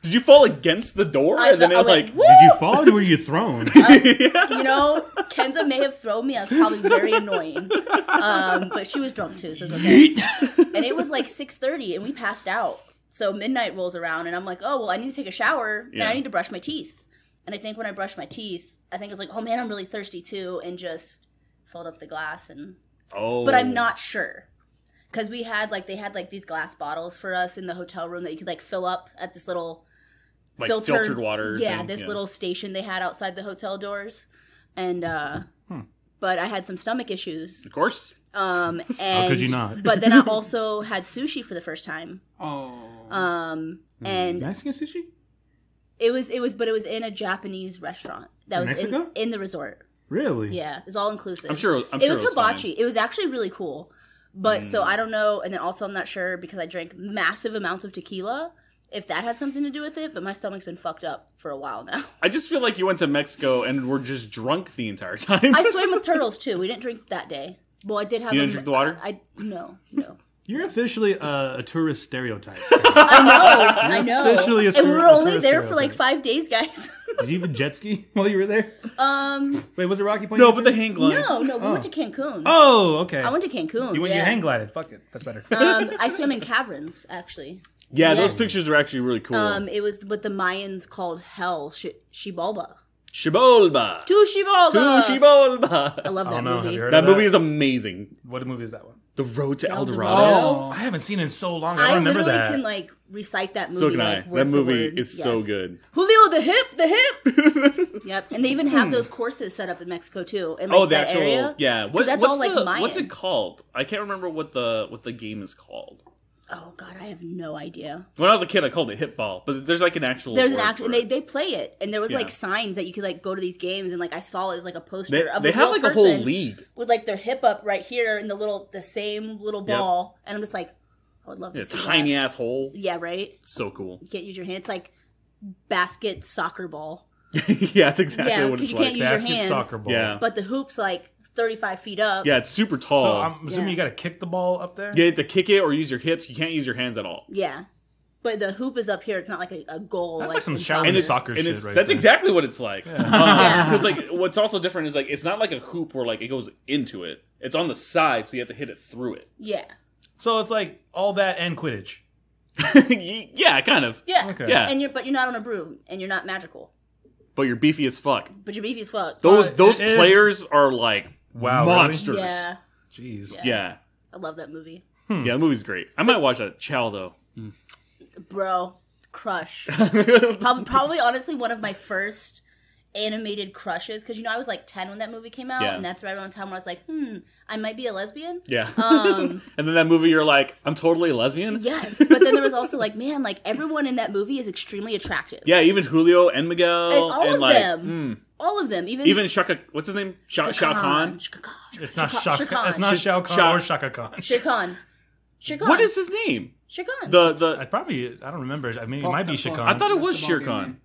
S1: Did you fall against the door? And then
S4: I went, "Woo!"
S3: Did you fall or were you thrown?
S4: You know, Kenza may have thrown me. I was probably very annoying. But she was drunk too, so it's okay. And it was like 6:30 and we passed out. So midnight rolls around and I'm like, oh, well, I need to take a shower. Then I need to brush my teeth. And I think when I brushed my teeth, I think I was like, oh man, I'm really thirsty too. And just filled up the glass. But I'm not sure. Because they had these glass bottles for us in the hotel room that you could like fill up at this little
S1: like filtered water.
S4: Yeah, thing. Little station they had outside the hotel doors. And, but I had some stomach issues.
S1: Of course.
S4: And,
S3: how could you not?
S4: But then I also had sushi for the first time.
S2: Oh.
S4: And
S3: Mexican sushi?
S4: It was in a Japanese restaurant that was
S3: Mexico?
S4: in the resort.
S3: Really?
S4: Yeah, it was all inclusive.
S1: I'm sure
S4: it was
S1: fine.
S4: hibachi. It was actually really cool. But so I don't know, and then also I'm not sure because I drank massive amounts of tequila if that had something to do with it, but my stomach's been fucked up for a while now.
S1: I just feel like you went to Mexico and were just drunk the entire time.
S4: I swam with turtles too. We didn't drink that day. Well, I did have.
S1: You didn't drink the water?
S4: No.
S3: You're officially a tourist stereotype.
S4: I know.
S3: Officially a
S4: and we were only
S3: tourist
S4: there for like
S3: stereotype.
S4: 5 days, guys.
S3: Did you even jet ski while you were there? Wait, was it Rocky Point?
S1: No, but the hang glide.
S4: No, we went to Cancun.
S3: Oh, okay.
S4: I went to Cancun.
S3: You hang glided. Fuck it. That's better.
S4: I swam in caverns, actually.
S1: Yeah,
S4: Yes.
S1: those pictures are actually really cool.
S4: It was what the Mayans called hell, Xibalba.
S1: Shibolba.
S4: To Xibalba!
S1: Shibolba.
S4: I love
S3: I
S4: that
S3: don't know. Have
S4: movie.
S3: you heard
S1: That
S3: of that
S1: movie is amazing.
S3: What movie is that one?
S1: The Road to El
S4: El
S1: Dorado.
S4: Dorado.
S3: Oh, I haven't seen it in so long. I
S4: I
S3: don't remember
S4: literally
S3: that.
S4: can like recite that movie.
S1: So can I.
S4: Like, word
S1: That
S4: for
S1: movie
S4: word.
S1: is so good.
S4: Julio, the hip. Yep, and they even have those courses set up in Mexico too. In, like,
S1: The
S4: that
S1: actual
S4: area.
S1: yeah.
S4: That's all like Mayan.
S1: What's it called? I can't remember what the game is called.
S4: Oh god, I have no idea.
S1: When I was a kid, I called it hip ball, but there's like an actual.
S4: There's an
S1: word
S4: actual,
S1: for
S4: and
S1: it.
S4: they play it, and there was
S1: Yeah.
S4: like signs that you could like go to these games, and like I saw it was like a poster of
S1: They
S4: a
S1: have
S4: real
S1: like a whole
S4: person
S1: league.
S4: with like their hip up right here in the same little ball, and I'm just like, I would love to see
S1: Tiny
S4: that.
S1: ass hole.
S4: Yeah, right.
S1: So cool.
S4: You can't use your hand. It's like basket soccer ball.
S1: Yeah, that's exactly
S4: Yeah,
S1: what
S4: 'cause
S1: it's
S4: you
S1: like.
S4: can't use your
S3: Basket
S4: hands.
S3: soccer ball.
S1: Yeah.
S4: But the hoop's like 35 feet up.
S1: Yeah, it's super tall.
S3: So I'm assuming
S4: Yeah.
S3: you got to kick the ball up there.
S1: You have to kick it or use your hips. You can't use your hands at all.
S4: Yeah. But the hoop is up here. It's not like a goal.
S3: That's like some
S4: in
S3: shallow
S1: And it's,
S3: soccer
S1: and
S3: shit
S1: it's
S3: right
S1: that's
S3: there.
S1: exactly what it's like.
S4: Yeah.
S1: Because like what's also different is like it's not like a hoop where like it goes into it. It's on the side, so you have to hit it through it.
S4: Yeah.
S3: So it's like all that and Quidditch.
S1: Yeah, kind of.
S4: Yeah.
S3: Okay.
S1: Yeah.
S4: And you're not on a broom, and you're not magical,
S1: But you're beefy as fuck.
S4: but you're beefy as fuck.
S1: Those
S3: it is-
S1: players are like
S3: Wow, really?
S1: monsters.
S4: Yeah.
S3: Jeez.
S1: Yeah.
S4: I love that movie,
S1: Yeah, the movie's great. I might watch that. Chow though.
S4: bro. Crush. Probably, honestly, one of my first animated crushes because I was like 10 when that movie came out,
S1: Yeah.
S4: and that's right around the time where I was like, I might be a lesbian.
S1: Yeah.
S4: Um,
S1: And then that movie, you're like, I'm totally a lesbian.
S4: yes, but then there was also like, man, like everyone in that movie is extremely attractive.
S1: Yeah, even Julio and Miguel
S4: And all of
S1: like,
S4: them. All of them, even
S1: Shaka. What's his name? Shao Kahn.
S4: Shaka Khan.
S3: It's not
S4: Shaka-
S3: Shaka.
S4: Shaka
S3: It's not Shao Kahn
S1: Shaka-
S3: or Shaka Khan.
S4: Shaka Khan. Shaka
S1: What is his name?
S4: Shaka Khan?
S1: The
S3: I don't remember. I mean, it might be
S2: Poke-
S3: Shakan.
S1: I thought it
S2: That's
S1: was
S2: the
S1: Shere
S2: ballgame
S1: Khan.
S2: name.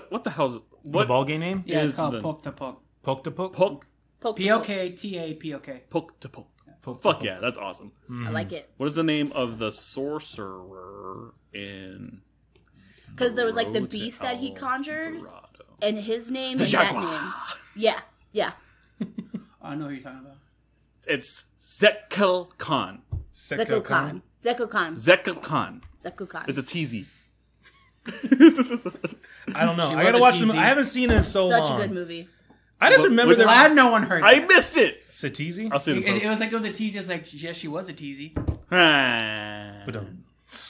S1: What the hell's
S3: the
S1: what
S3: ball game name.
S2: Yeah, it's
S1: is
S2: called
S1: the-
S2: Poke to Poke.
S3: Poke to poke.
S1: Poke
S4: Poke.
S2: P-O-K-T-A-P-O-K.
S1: Poke to Poke.
S3: Poke to
S1: Fuck
S3: poke.
S1: yeah, that's awesome.
S4: I like it
S1: What is the name of the sorcerer in?
S4: because there was like the
S1: Road to
S4: beast that he
S1: El
S4: conjured,
S1: Dorado?
S4: and his name
S1: The
S4: and that
S1: Jaguar.
S4: name. Yeah, yeah.
S2: I know who you're talking about.
S1: It's Zekel Khan.
S4: Zeko Khan. Zeko Khan.
S1: Zekel Khan.
S4: Zeko Khan.
S1: It's a teasy.
S3: I don't know.
S2: She
S3: I
S2: was
S3: gotta
S2: a
S3: watch them.
S2: TZ.
S3: I haven't seen it in so
S4: Such
S3: long.
S4: a good movie.
S3: I just
S1: What-
S3: remember
S1: what-
S3: there.
S2: Glad no one heard
S1: I
S2: that.
S1: missed it.
S3: Satizi?
S1: I'll see the post.
S2: It was like it was a teasy. It's like yes, she was a teasy.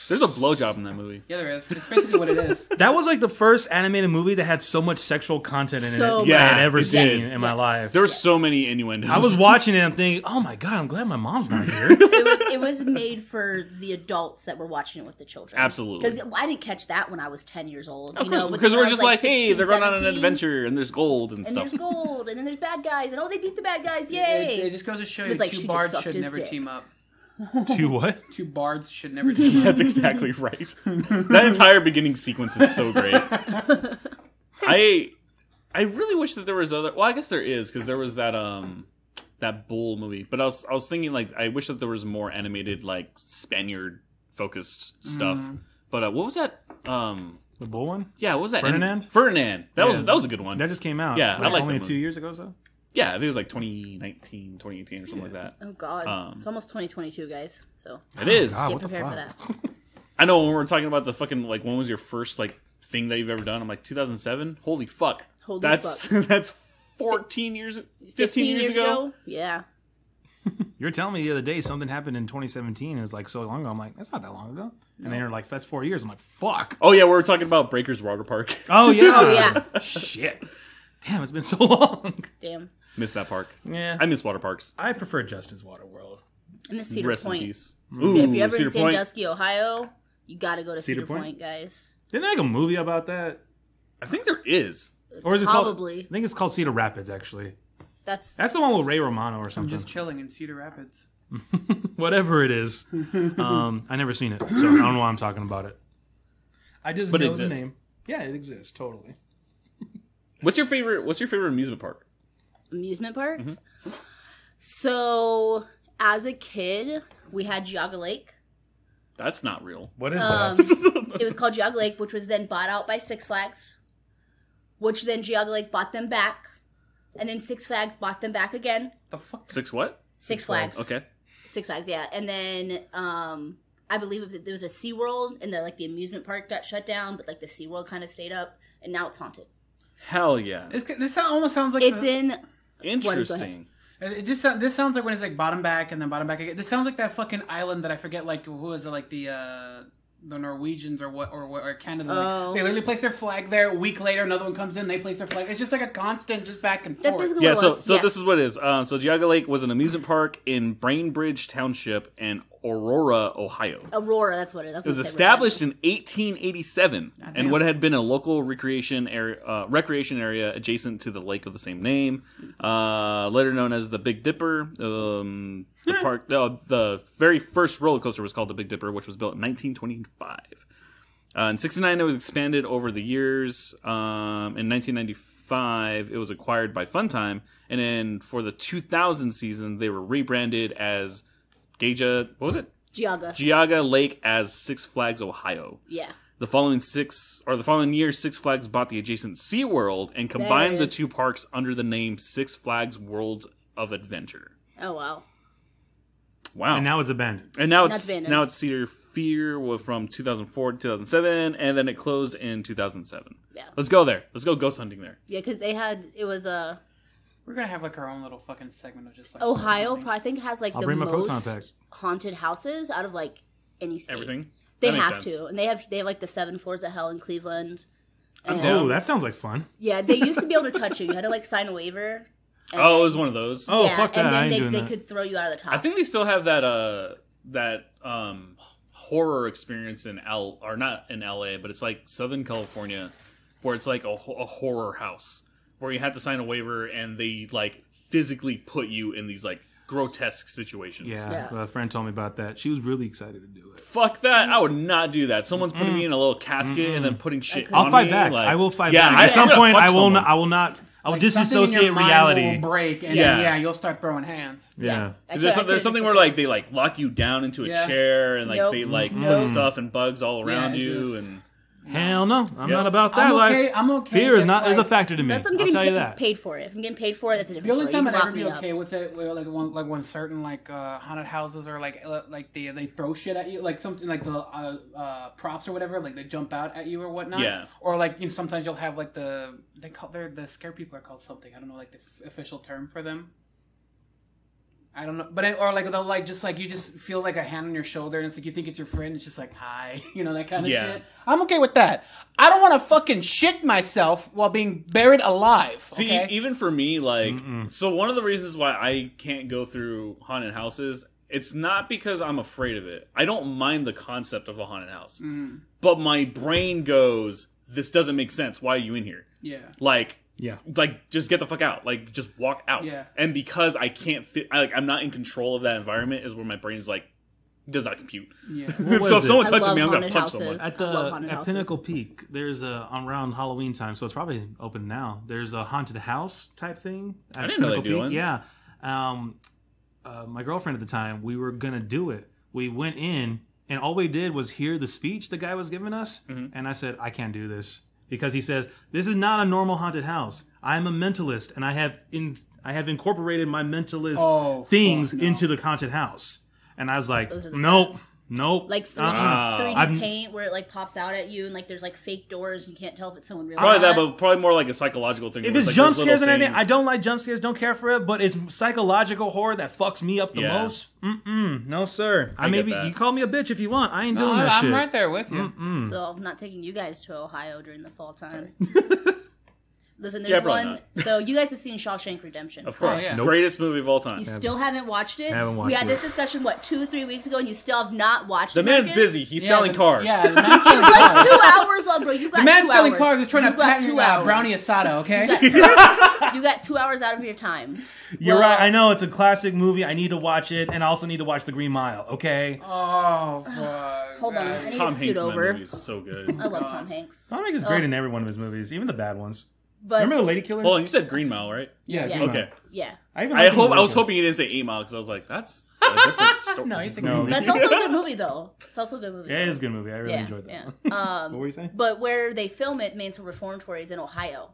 S1: There's a blowjob in that movie.
S2: Yeah, there is. It's basically what it is.
S3: That was like the first animated movie that had so much sexual content in
S4: So
S3: it I had
S1: much.
S3: ever
S1: It
S3: seen
S1: did.
S3: in my life.
S1: There were so many innuendos.
S3: I was watching it and thinking, oh my god, I'm glad my mom's not here.
S4: It was made for the adults that were watching it with the children.
S1: Absolutely.
S4: Because I didn't catch that when I was 10 years old.
S1: Of
S4: You know,
S1: course,
S4: but
S1: because
S4: then
S1: we're
S4: when I was,
S1: just like, hey,
S4: 16,
S1: they're going on an
S4: 17,
S1: adventure and there's gold and
S4: And
S1: stuff.
S4: there's gold, and then there's bad guys, and they beat the bad guys,
S2: It
S4: yay!
S2: just goes to show
S4: It
S2: you
S4: was like
S2: two
S4: she just
S2: bards
S4: sucked
S2: should
S4: his
S2: never
S4: dick.
S2: team up.
S3: To what?
S2: Two bards should never team up.
S1: That's exactly right. That entire beginning sequence is so great. I really wish that there was other. Well, I guess there is because there was that bull movie. But I was thinking like I wish that there was more animated like Spaniard focused stuff. But what was that
S3: The bull one?
S1: Yeah, what was that?
S3: Ferdinand?
S1: Ferdinand. That was a good one.
S3: That just came out.
S1: Yeah, I like
S3: only
S1: that
S3: 2 years ago, so.
S1: Yeah, I think it was like 2019, 2018 or something like that.
S4: Oh God, it's almost 2022, guys. So
S1: it is.
S3: God,
S4: get
S3: what the
S4: prepared
S3: fuck?
S4: for that.
S1: I know when we were talking about the fucking like when was your first like thing that you've ever done? I'm like 2007. Holy fuck. That's 14 years, 15 years ago.
S4: Yeah.
S3: You were telling me the other day something happened in 2017. It's like so long ago. I'm like, that's not that long ago. And then you're like, that's 4 years. I'm like, fuck.
S1: Oh yeah, we were talking about Breakers Water Park.
S3: Oh yeah.
S4: Oh yeah.
S3: Shit. Damn, it's been so long.
S4: Damn.
S1: Miss that park.
S3: Yeah.
S1: I miss water parks.
S3: I prefer Justin's Water World.
S4: I miss Cedar
S1: Rest
S4: Point.
S1: in peace.
S4: If you ever in
S1: Cedar Point.
S4: Sandusky, Ohio, you got to go to
S3: Cedar
S4: Cedar
S3: Point?
S4: Point, guys.
S3: Didn't they make a movie about that?
S1: I think there is.
S3: Or is it
S4: Probably.
S3: called? I think it's called Cedar Rapids, actually.
S4: That's
S3: That's the one with Ray Romano or
S2: I'm
S3: something.
S2: just chilling in Cedar Rapids.
S3: Whatever it is. I never seen it, so I don't know why I'm talking about it. I just
S1: But it
S3: know the
S1: exists.
S3: name. Yeah, it exists, totally.
S1: What's your favorite amusement park?
S4: amusement park. So as a kid, we had Geauga Lake.
S1: That's not real.
S3: What is that?
S4: It was called Geauga Lake, which was then bought out by Six Flags, which then Geauga Lake bought them back, and then Six Flags bought them back again.
S2: The fuck?
S1: Six what?
S4: Six Flags.
S1: Okay.
S4: Six Flags, yeah. And then I believe there was a SeaWorld, and the amusement park got shut down, but the SeaWorld kind of stayed up, and now it's haunted.
S1: Hell yeah.
S2: This almost sounds like
S4: It's in...
S1: Interesting.
S2: This sounds like when it's bottom back and then bottom back again. This sounds like that fucking island that I forget. Who is it? The Norwegians or Canada.
S4: Oh.
S2: They literally place their flag there. A week later, another one comes in. They place their flag. It's just like a constant, just back and
S4: That's
S2: forth.
S4: basically
S1: Yeah,
S4: what it
S1: so
S4: was.
S1: this is what it is. So Geauga Lake was an amusement park in Brainbridge Township in Aurora, Ohio.
S4: Aurora, that's what it is.
S1: It was established in 1887 and what had been a local recreation area adjacent to the lake of the same name, later known as the Big Dipper. The very first roller coaster was called the Big Dipper, which was built in 1925. In '69, it was expanded over the years. In 1995, it was acquired by Funtime, and then for the 2000 season, they were rebranded as Geauga Lake as Six Flags Ohio.
S4: Yeah.
S1: The following year, Six Flags bought the adjacent SeaWorld and combined the two parks under the name Six Flags Worlds of Adventure.
S4: Oh, wow.
S1: Wow.
S3: And now it's abandoned.
S1: And now
S4: That's
S1: it's
S4: abandoned.
S1: now it's Cedar Fair from 2004 to 2007, and then it closed in 2007.
S4: Yeah.
S1: Let's go there. Let's go ghost hunting there.
S4: Yeah, because it was
S2: We're gonna have our own little fucking segment of just
S4: Ohio. I think has
S3: I'll
S4: the
S3: bring my proton pack.
S4: most haunted houses out of any state.
S1: Everything.
S4: They
S1: That makes
S4: have
S1: sense.
S4: to, and they have the 7 floors of hell in Cleveland.
S1: I'm
S4: And,
S1: down.
S3: Oh, that sounds like fun.
S4: Yeah, they used to be able to touch you. You had to sign a waiver. And
S1: Oh, it was one of those.
S3: Oh,
S4: yeah,
S3: fuck that.
S4: and
S3: I
S4: then
S3: ain't doing
S4: they
S3: that.
S4: could throw you out of the top.
S1: I think they still have that horror experience in not in LA, but it's like Southern California, where it's like a horror house where you have to sign a waiver and they physically put you in these grotesque situations.
S3: Yeah, a friend told me about that. She was really excited to do it.
S1: Fuck that! I would not do that. Someone's putting me in a little casket and then putting shit.
S3: I'll
S1: on
S3: fight
S1: me,
S3: back.
S1: like-
S3: I will fight
S1: Yeah,
S3: back.
S1: I-
S3: At some
S1: I'm gonna
S3: point,
S1: punch
S3: I will
S1: someone.
S3: not. I will not. I will
S2: something in your
S3: disassociate
S2: mind
S3: reality.
S2: will break, and
S1: Yeah.
S2: then, you'll start throwing hands.
S3: Yeah.
S1: There's something where they lock you down into a
S2: Yeah.
S1: chair and
S4: Nope.
S1: they
S4: Nope.
S1: put stuff and bugs all around
S2: it's
S1: you
S2: just-
S1: and
S3: Hell no, I'm
S1: Yeah.
S3: not about that
S2: I'm
S3: life.
S2: okay. I'm okay.
S3: Fear is
S2: if,
S3: not is a factor to me.
S4: That's I'm
S3: I'll
S4: getting
S3: tell you that.
S4: paid for it. If I'm getting paid for it, that's a
S2: The
S4: different
S2: only
S4: story.
S2: time
S4: You
S2: I'd
S4: can
S2: ever be
S4: lock me
S2: okay
S4: up.
S2: with it, when certain haunted houses or they throw shit at you, something the props or whatever, they jump out at you or whatnot.
S1: Yeah.
S2: Or sometimes you'll have the scare people are called something. I don't know the official term for them. I don't know, but they'll you just feel a hand on your shoulder and it's you think it's your friend. It's just hi, that kind of
S1: Yeah.
S2: shit. I'm okay with that. I don't want to fucking shit myself while being buried alive.
S1: See,
S2: okay?
S1: even for me, so one of the reasons why I can't go through haunted houses, it's not because I'm afraid of it. I don't mind the concept of a haunted house. But my brain goes, this doesn't make sense. Why are you in here?
S2: Yeah.
S3: Yeah.
S1: Just get the fuck out. Just walk out.
S2: Yeah.
S1: And because I can't fit, I'm not in control of that environment is where my brain's does not compute.
S2: Yeah.
S1: So if someone
S4: I
S1: touches
S4: love
S1: me, I'm going to
S4: haunted
S1: punch
S4: houses.
S1: someone.
S3: At
S4: Love haunted
S3: at
S4: houses.
S3: Pinnacle Peak, there's around Halloween time, so it's probably open now. There's a haunted house type thing. At
S1: I didn't know they
S3: Pinnacle
S1: do
S3: Peak.
S1: one.
S3: Yeah. My girlfriend at the time, we were gonna do it. We went in and all we did was hear the speech the guy was giving us, and I said, I can't do this. Because he says, this is not a normal haunted house. I'm a mentalist, and I have incorporated my mentalist things into the haunted house. And I was like, nope.
S4: Like 3D paint where it like pops out at you, and like there's like fake doors and you can't tell if it's someone really.
S1: Probably that, but probably more like a psychological thing.
S3: If it's like jump scares and everything, I don't like jump scares, don't care for it, but it's psychological horror that fucks me up the most. No sir. You call me a bitch if you want. I ain't doing that shit.
S2: I'm right there with you.
S4: So I'm not taking you guys to Ohio during the fall time. Listen, there's one. So you guys have seen Shawshank Redemption.
S1: Of course. Greatest movie of all time.
S4: You still haven't watched it?
S3: Haven't watched
S4: we had
S3: it.
S4: this discussion, 2-3 weeks ago, and you still have not watched it.
S1: The man's busy. He's selling cars.
S2: Yeah, the man's selling
S4: It's
S2: cars.
S4: like 2 hours long, bro. You got 2 hours.
S2: The man's selling cars is trying to
S4: got
S2: patent
S4: 2 hours.
S2: brownie asada, okay?
S4: You got 2 hours out of your time.
S3: You're right. I know it's a classic movie. I need to watch it, and I also need to watch The Green Mile, okay?
S2: Oh, fuck.
S4: Hold on. I need
S1: Tom
S4: to scoot
S1: Hanks in that
S4: over.
S1: movie is so good.
S4: I love Tom Hanks.
S3: Tom Hanks is great in every one of his movies, even the bad ones.
S4: But
S3: Remember The Lady Killers?
S1: Well, you said Green Mile, right?
S2: Yeah.
S4: Yeah.
S1: Okay.
S4: yeah.
S3: I
S1: was hoping you didn't say 8 Mile because I was like, that's a different story.
S2: No, he's a
S3: No.
S4: That's also a good movie, though. It's also a good movie.
S3: Yeah, it is a good movie. I really enjoyed that.
S4: Yeah.
S3: What were you saying?
S4: But where they film it, Mansfield Reformatory, is in Ohio.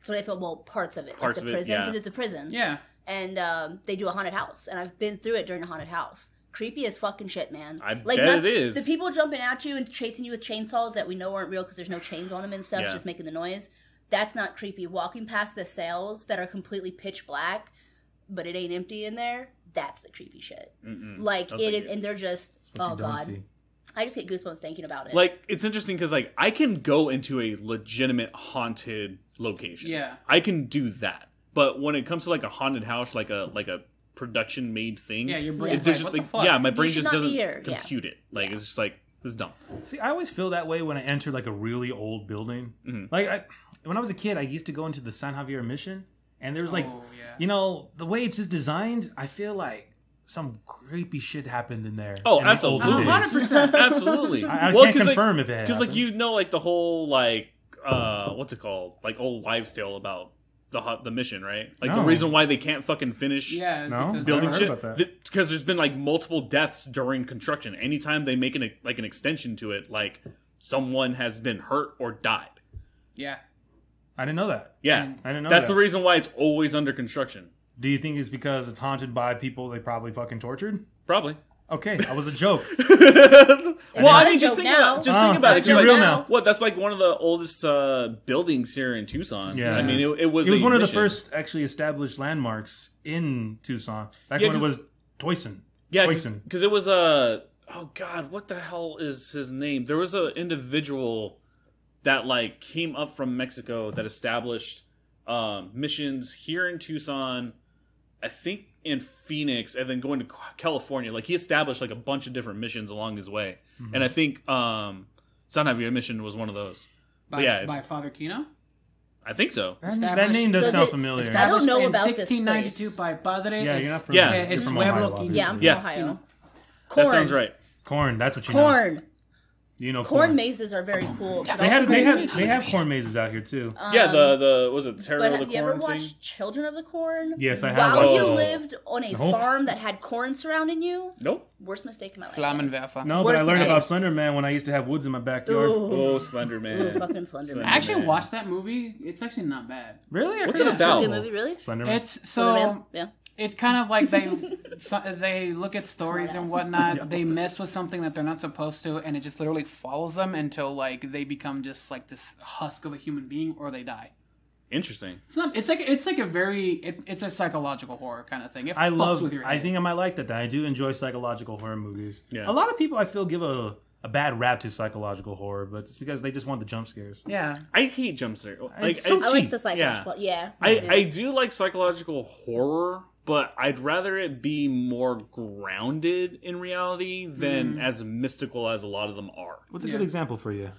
S4: So they film, parts of it.
S1: Parts
S4: like
S1: of
S4: the
S1: it,
S4: prison,
S1: yeah.
S4: because it's a prison.
S2: Yeah.
S4: And they do a haunted house. And I've been through it during a haunted house. Creepy as fucking shit, man.
S1: I bet it is.
S4: The people jumping at you and chasing you with chainsaws that we know aren't real because there's no chains on them and stuff, just making the noise. That's not creepy. Walking past the cells that are completely pitch black, but it ain't empty in there, that's the creepy shit. Like, it is, and they're just, oh god.
S3: See.
S4: I just get goosebumps thinking about it.
S1: Like, it's interesting because, like, I can go into a legitimate haunted location.
S2: Yeah.
S1: I can do that. But when it comes to, like, a haunted house, like a production-made thing...
S2: Yeah, your brain's
S1: it's
S2: like,
S1: just,
S2: what the fuck?
S1: Yeah, my brain
S4: should
S1: just
S4: not be
S1: doesn't
S4: here.
S1: compute it. Like, it's just like, this is dumb.
S3: See, I always feel that way when I enter like a really old building. Like, when I was a kid, I used to go into the San Javier Mission, and there was like, the way it's just designed, I feel like some creepy shit happened in there.
S1: Oh,
S3: in the
S1: absolutely.
S3: olden days.
S2: 100%.
S1: Absolutely.
S3: I can't confirm
S1: like,
S3: if it had
S1: because, like,
S3: happened.
S1: you know, like, the whole, like, what's it called? Like, old wives' tale about the mission, right? Like, the
S3: No.
S1: reason why they can't fucking finish...
S2: Yeah.
S3: No?
S2: because-
S1: building
S3: I
S1: shit
S3: heard about that.
S1: because there's been like multiple deaths during construction. Anytime they make an extension to it, like someone has been hurt or died.
S2: Yeah.
S3: I didn't know that.
S1: Yeah,
S3: I didn't know
S1: that's
S3: that.
S1: the reason why it's always under construction.
S3: Do you think it's because it's haunted by people they probably fucking tortured?
S1: Probably.
S3: Okay, that was a joke.
S1: Well, I
S4: not
S1: mean,
S4: a
S1: just
S4: joke
S1: think
S4: now.
S1: about it.
S3: It's
S1: Just like,
S3: real now.
S1: what? That's like one of the oldest buildings here in Tucson.
S3: Yeah.
S1: I mean, it was.
S3: It was
S1: a
S3: one of the
S1: mission.
S3: first actually established landmarks in Tucson. Back
S1: Yeah,
S3: when it
S1: 'cause-
S3: was Toyson.
S1: Yeah,
S3: Toyson.
S1: because it was a. Oh God, what the hell is his name? There was an individual that like came up from Mexico that established missions here in Tucson, I think in Phoenix, and then going to California. Like he established like a bunch of different missions along his way, and I think San Javier mission was one of those.
S2: By Father Kino?
S1: I think so.
S3: That name does
S4: So
S3: sound
S4: did-
S3: familiar.
S4: I don't know
S2: in
S4: about this
S2: 1692
S4: place.
S2: by Padre.
S3: Yeah, you're not from
S1: Yeah.
S3: you're
S2: It's
S3: from
S2: Pueblo
S3: Ohio,
S2: Quino.
S4: Yeah, I'm from
S1: Yeah.
S4: Ohio.
S1: That sounds right.
S3: Corn, that's what you know.
S4: Corn.
S3: You know
S4: Corn mazes are very cool.
S3: They have corn mazes out here too.
S1: Yeah, the was it Terror
S4: But
S1: of the
S4: have you ever
S1: Corn thing?
S4: watched Children of the Corn?
S3: Yes, I have
S4: While
S3: watched
S4: you
S3: it.
S4: lived on a farm that had corn surrounding you?
S1: Nope.
S4: Worst mistake of my life.
S2: Flammenwerfer.
S3: No, but I
S4: Worst
S3: learned about
S4: mistake.
S3: Slenderman when I used to have woods in my backyard.
S4: Ooh.
S1: Oh, Slenderman.
S4: Ooh, fucking Slenderman.
S2: I actually
S1: Man.
S2: watched that movie. It's actually not bad.
S3: Really?
S1: What's
S3: it
S1: it about?
S4: It's a good movie, really?
S3: Slenderman.
S2: It's
S4: Slenderman?
S2: so
S4: Yeah.
S2: it's kind of like they look at stories and whatnot. They mess with something that they're not supposed to, and it just literally follows them until like they become just like this husk of a human being, or they die.
S1: Interesting.
S2: It's not. It's like a very. It's a psychological horror kind of thing. It
S3: I
S2: fucks
S3: love.
S2: with your
S3: I
S2: head.
S3: think I might like that. I do enjoy psychological horror movies.
S1: Yeah.
S3: A lot of people I feel give a bad rap to psychological horror, but it's because they just want the jump scares.
S2: Yeah.
S1: I hate jump scares. Like
S3: It's so
S4: I like
S3: cheap.
S4: the psychological. Yeah.
S1: I do like psychological horror, but I'd rather it be more grounded in reality than as mystical as a lot of them are.
S3: What's a good example for you?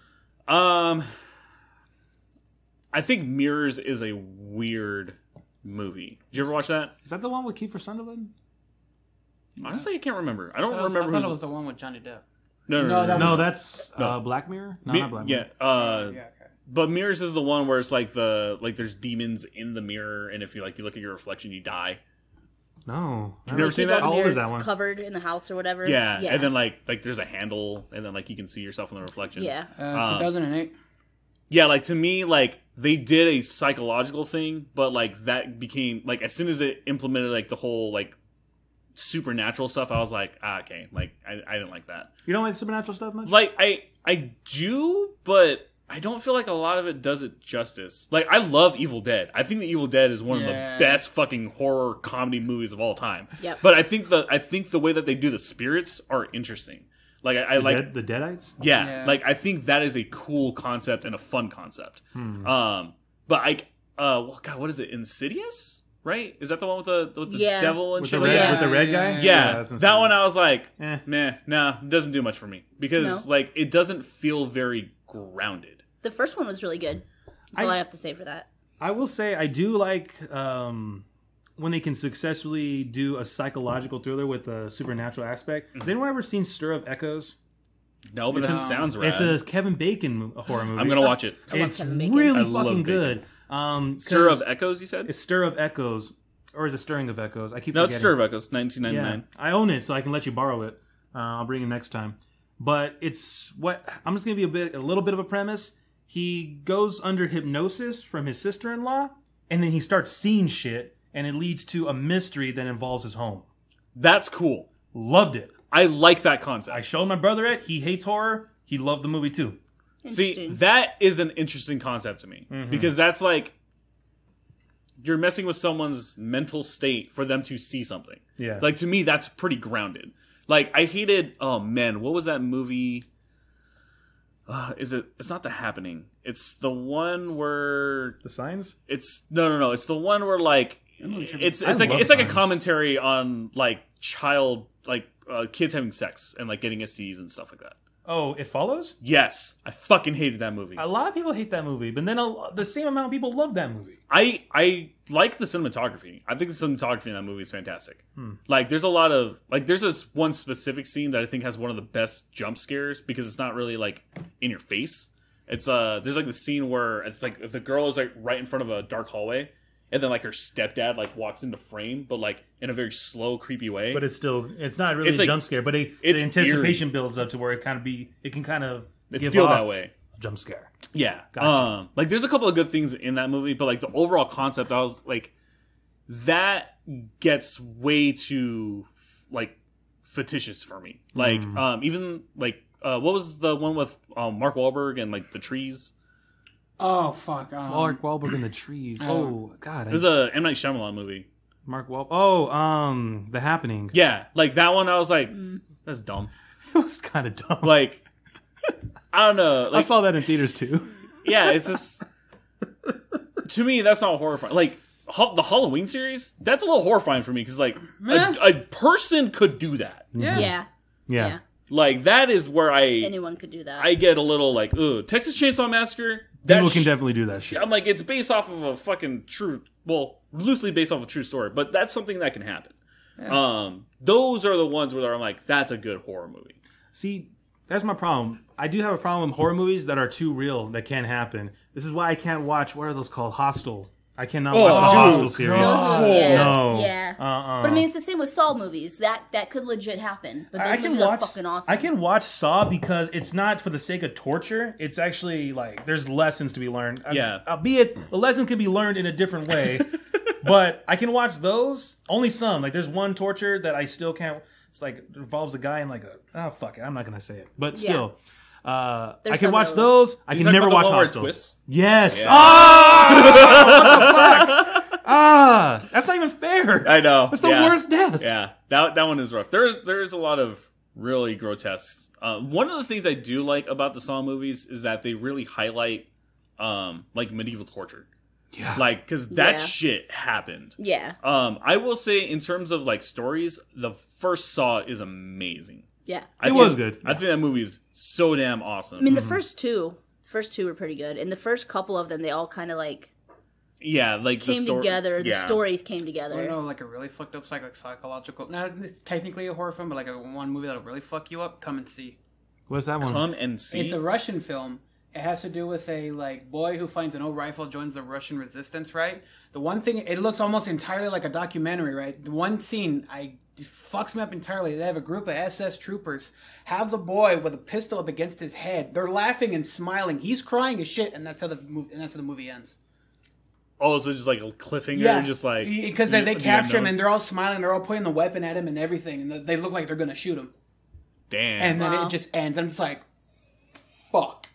S1: I think Mirrors is a weird movie. Did you ever watch that?
S3: Is that the one with Kiefer Sutherland?
S1: Honestly, I can't remember. I don't
S2: I
S1: remember.
S2: thought it was the one with Johnny Depp.
S1: No,
S2: that
S3: No,
S2: was-
S3: that's
S1: No.
S3: Black Mirror. No,
S1: Mi-
S3: not Black
S1: yeah.
S3: Mirror.
S2: Yeah. Okay.
S1: But Mirrors is the one where it's like there's demons in the mirror, and if you look at your reflection, you die.
S3: No.
S1: You've never seen
S4: Keep all
S1: that?
S4: the
S3: How old is
S4: mirrors
S3: that one?
S4: covered in the house or whatever.
S1: Yeah, and then like there's a handle, and then like you can see yourself in the reflection.
S4: Yeah.
S2: 2008.
S1: Yeah, like to me, like they did a psychological thing, but like that became like as soon as it implemented like the whole like supernatural stuff, I was like, okay, like I didn't like that.
S3: You don't like supernatural stuff much?
S1: Like I do, but I don't feel like a lot of it does it justice. Like I love Evil Dead. I think the Evil Dead is one of the best fucking horror comedy movies of all time.
S4: Yep.
S1: But I think the way that they do the spirits are interesting. Like I like
S3: the Deadites.
S1: yeah, like I think that is a cool concept and a fun concept. But well, God, what is it? Insidious, right? Is that the one with the devil and
S3: With
S1: shit?
S3: the
S1: like
S3: red,
S1: that?
S3: with the red guy?
S1: Yeah, that one I was like,
S3: Eh.
S1: nah, it doesn't do much for me because like it doesn't feel very grounded.
S4: The first one was really good. That's all I have to say for that.
S3: I will say I do like when they can successfully do a psychological thriller with a supernatural aspect. Has anyone ever seen Stir of Echoes?
S1: No, but that sounds rad.
S3: It's a Kevin Bacon horror movie.
S1: I'm gonna watch it.
S3: It's
S4: Kevin Bacon.
S3: really
S1: I love
S3: fucking
S1: Bacon.
S3: good.
S1: Stir of Echoes, you said?
S3: It's Stir of Echoes, or is it Stirring of Echoes? I keep
S1: No,
S3: forgetting.
S1: it's Stir of Echoes, 1999.
S3: Yeah, I own it, so I can let you borrow it. I'll bring it next time. But it's what I'm just gonna give you a little bit of a premise. He goes under hypnosis from his sister-in-law, and then he starts seeing shit, and it leads to a mystery that involves his home.
S1: That's cool.
S3: Loved it.
S1: I like that concept.
S3: I showed my brother it. He hates horror. He loved the movie too.
S1: See,
S4: Interesting.
S1: that is an interesting concept to me because that's like you're messing with someone's mental state for them to see something.
S3: Yeah.
S1: Like to me, that's pretty grounded. Like I hated. Oh man, what was that movie? It's not The Happening. It's the one where
S3: The Signs?
S1: it's no. It's the one where like it's
S3: I
S1: like
S3: love
S1: it's like a
S3: Signs.
S1: commentary on like child like kids having sex and like getting STDs and stuff like that.
S3: Oh, It Follows?
S1: Yes, I fucking hated that movie.
S3: A lot of people hate that movie, but then the same amount of people love that movie.
S1: I like the cinematography. I think the cinematography in that movie is fantastic. Like, there's a lot of like, there's this one specific scene that I think has one of the best jump scares because it's not really like in your face. It's there's like the scene where it's like the girl is like right in front of a dark hallway, and then like her stepdad like walks into frame, but like in a very slow, creepy way.
S3: But it's not really
S1: It's
S3: a
S1: like-
S3: jump scare, but the
S1: it's
S3: anticipation builds up to where it can kind of give
S1: feel
S3: off
S1: that way.
S3: a jump scare.
S1: Yeah.
S3: Gotcha.
S1: Like there's a couple of good things in that movie, but like the overall concept, I was like, that gets way too like fictitious for me. Like even like what was the one with Mark Wahlberg and like the trees?
S2: Oh fuck!
S3: Mark Wahlberg in the trees. Oh god,
S1: It was a M. Night Shyamalan movie.
S3: Mark Wahlberg. Oh, The Happening.
S1: Yeah, like that one. I was like, that's dumb.
S3: It was kind of dumb.
S1: Like, I don't know.
S3: I
S1: Like,
S3: saw that in theaters too.
S1: yeah, it's just to me that's not horrifying. Like the Halloween series, that's a little horrifying for me because like a person could do that.
S4: Yeah.
S3: Yeah.
S1: Like that is where
S4: Anyone could do that.
S1: I get a little like, ugh. Texas Chainsaw Massacre.
S3: People can definitely do that shit.
S1: I'm like, it's based off of a fucking true, well, loosely based off of a true story, but that's something that can happen. Those are the ones where I'm like, that's a good horror movie.
S3: See, that's my problem. I do have a problem with horror movies that are too real, that can't happen. This is why I can't watch, what are those called? Hostel. I cannot watch the Hostel series.
S4: Yeah.
S3: No.
S4: Yeah. But I mean, it's the same with Saw movies. That could legit happen. But those movies are fucking awesome.
S3: I can watch Saw because it's not for the sake of torture. It's actually like there's lessons to be learned.
S1: Yeah.
S3: Albeit the lesson can be learned in a different way. But I can watch those. Only some. Like there's one torture that I still can't. It's like it involves a guy in like fuck it. I'm not gonna say it. But still. I can
S4: some
S3: watch
S4: really-
S3: those. I can never watch
S1: Hostel.
S3: Hostel.
S1: Twists?
S3: Yes.
S1: Yeah.
S3: That's not even fair.
S1: I know.
S3: That's the worst death.
S1: Yeah, that one is rough. There's a lot of really grotesque. One of the things I do like about the Saw movies is that they really highlight like medieval torture.
S3: Yeah.
S1: Like, because that
S4: Yeah.
S1: shit happened.
S4: Yeah.
S1: I will say, in terms of like stories, the first Saw is amazing.
S4: Yeah.
S3: It was good.
S1: I think that movie is so damn awesome.
S4: I mean, the first two were pretty good. And the first couple of them, they all kind of like
S1: yeah, like
S4: came together. The
S1: yeah.
S4: stories came
S2: I
S4: together.
S2: don't know, like a really fucked up psychological. Not it's technically a horror film, but like one movie that'll really fuck you up. Come and See.
S3: What's that one?
S1: Come and see.
S2: It's a Russian film, It has to do with a like boy who finds an old rifle, joins the Russian resistance, right? The one thing, it looks almost entirely like a documentary, right? The one scene fucks me up entirely. They have a group of SS troopers have the boy with a pistol up against his head. They're laughing and smiling. He's crying as shit, and that's how the movie ends.
S1: Oh, so just like a cliffhanger, just like
S2: because they capture him and they're all smiling. They're all pointing the weapon at him and everything, and they look like they're gonna shoot him.
S1: Damn.
S2: And then it just ends. I'm just like, fuck.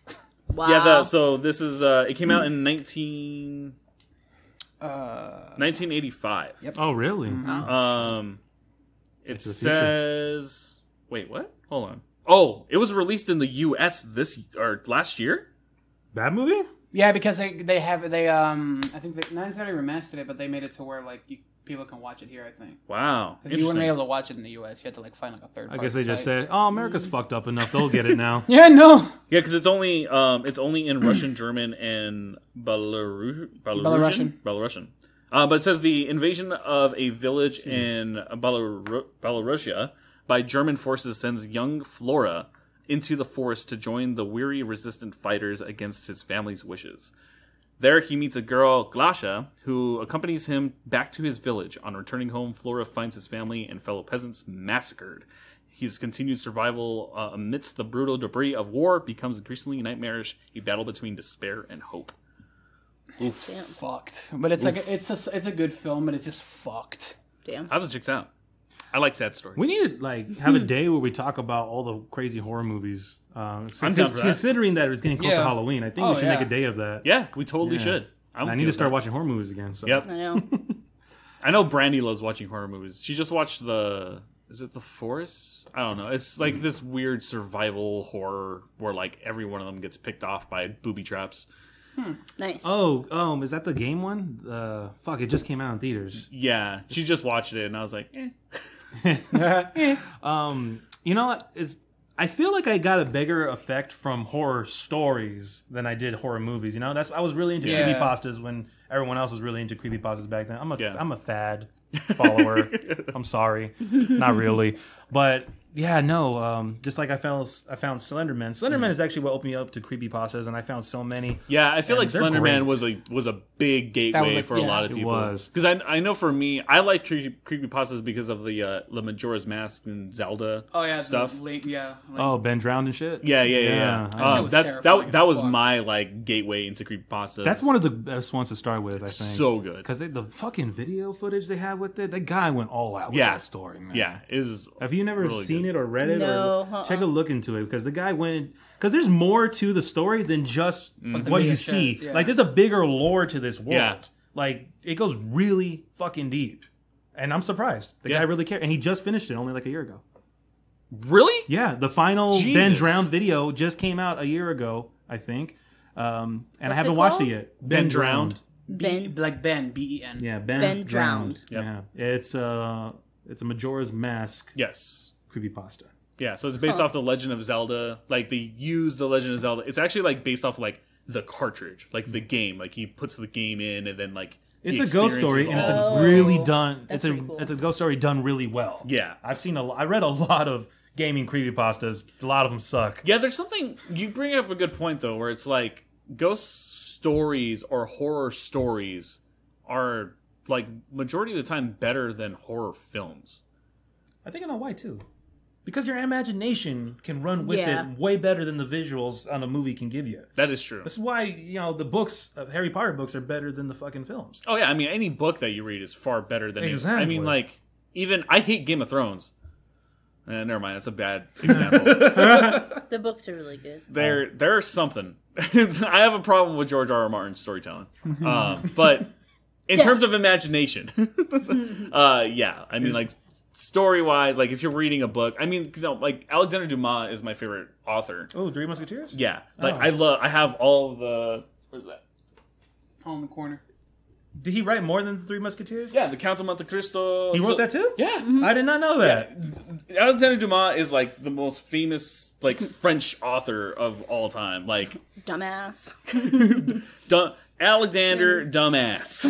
S4: Wow.
S1: Yeah. So this is it came out in 1985.
S2: Yep.
S3: Oh, really?
S1: It says. Wait, what? Hold on. Oh, it was released in the U.S. last year.
S3: That movie?
S2: Yeah, because I think they not necessarily remastered it, but they made it to where like people can watch it here. I think.
S1: Wow.
S2: Because you wouldn't be able to watch it in the U.S. You had to like find like a third.
S3: I guess they just said, "Oh, America's fucked up enough; they'll get it now."
S2: Yeah, no.
S1: Yeah, because it's only in Russian, German, and Belarusian. But it says the invasion of a village in Belarusia by German forces sends young Flora into the forest to join the weary resistant fighters against his family's wishes. There he meets a girl, Glasha, who accompanies him back to his village. On returning home, Flora finds his family and fellow peasants massacred. His continued survival amidst the brutal debris of war becomes increasingly nightmarish, a battle between despair and hope.
S2: It's fucked. But it's like it's a good film, but it's just fucked.
S4: Damn.
S1: How the chicks out? I like sad stories.
S3: We need to like have a day where we talk about all the crazy horror movies. Considering that it's getting close to Halloween, I think we should make a day of that.
S1: Yeah, we totally should.
S3: I need to start watching horror movies again. So.
S1: Yep.
S4: I know.
S1: I know Brandy loves watching horror movies. She just watched is it The Forest? I don't know. It's like this weird survival horror where like every one of them gets picked off by booby traps.
S4: Nice.
S3: Oh, is that the game one? Fuck, it just came out in theaters.
S1: Yeah, she just watched it and I was like, eh.
S3: You know what? I feel like I got a bigger effect from horror stories than I did horror movies. You know, I was really into creepypastas when everyone else was really into creepypastas back then. I'm a fad follower. I'm sorry, not really, but yeah, no. Just like I found Slenderman. Slenderman is actually what opened me up to creepypastas, and I found so many.
S1: Yeah, I feel like Slenderman was a big gateway for a lot of people.
S3: It was,
S1: because I know for me, I like creepypastas because of the Majora's Mask and Zelda stuff.
S3: Ben drowned and shit.
S1: Yeah. That was my like gateway into creepypastas.
S3: That's one of the best ones to start with. I think
S1: so good
S3: because the fucking video footage they had with it. That guy went all out with that story, man.
S1: Yeah,
S3: have you never
S1: really
S3: seen
S1: good.
S3: it or read it?
S4: No,
S3: or check a look into it because the guy went. Because there's more to the story than just what you see. Like there's a bigger lore to this world.
S1: Yeah.
S3: Like it goes really fucking deep, and I'm surprised the guy really cared. And he just finished it only like a year ago.
S1: Really?
S3: Yeah, the final Ben Drowned video just came out a year ago, I think, and I haven't watched it yet. Ben Drowned.
S2: Ben B-E-N.
S3: Yeah,
S4: Ben Drowned.
S1: Yep.
S3: Yeah, it's a Majora's Mask.
S1: Yes.
S3: Creepypasta.
S1: Yeah, so it's based off the Legend of Zelda. Like they use the Legend of Zelda. It's actually like based off like the cartridge, like the game. Like he puts the game in, and then like
S3: it's a ghost story, and it's really done. It's a ghost story done really well.
S1: Yeah,
S3: I read a lot of gaming creepypastas. A lot of them suck.
S1: Yeah, there's something you bring up a good point though, where it's like ghost stories or horror stories are like majority of the time better than horror films.
S3: I think I know why too. Because your imagination can run with it way better than the visuals on a movie can give you.
S1: That is true.
S3: This is why, the books, Harry Potter books, are better than the fucking films.
S1: Oh, yeah. I mean, any book that you read is far better than...
S3: Exactly.
S1: I mean, like, even... I hate Game of Thrones. Never mind. That's a bad example.
S4: The books are really good.
S1: There's something. I have a problem with George R. R. Martin's storytelling. But in terms of imagination... yeah. I mean, like... Story-wise, like, if you're reading a book... I mean, like, Alexander Dumas is my favorite author.
S3: Oh, Three Musketeers?
S1: Yeah. Like, I have all of the... Where's that?
S2: All in the corner.
S3: Did he write more than the Three Musketeers?
S1: Yeah, the Count of Monte Cristo.
S3: He wrote that too?
S1: Yeah.
S4: Mm-hmm.
S3: I did not know that.
S1: Yeah. Alexander Dumas is, like, the most famous, like, French author of all time. Like...
S4: Dumbass.
S1: Alexander Dumbass.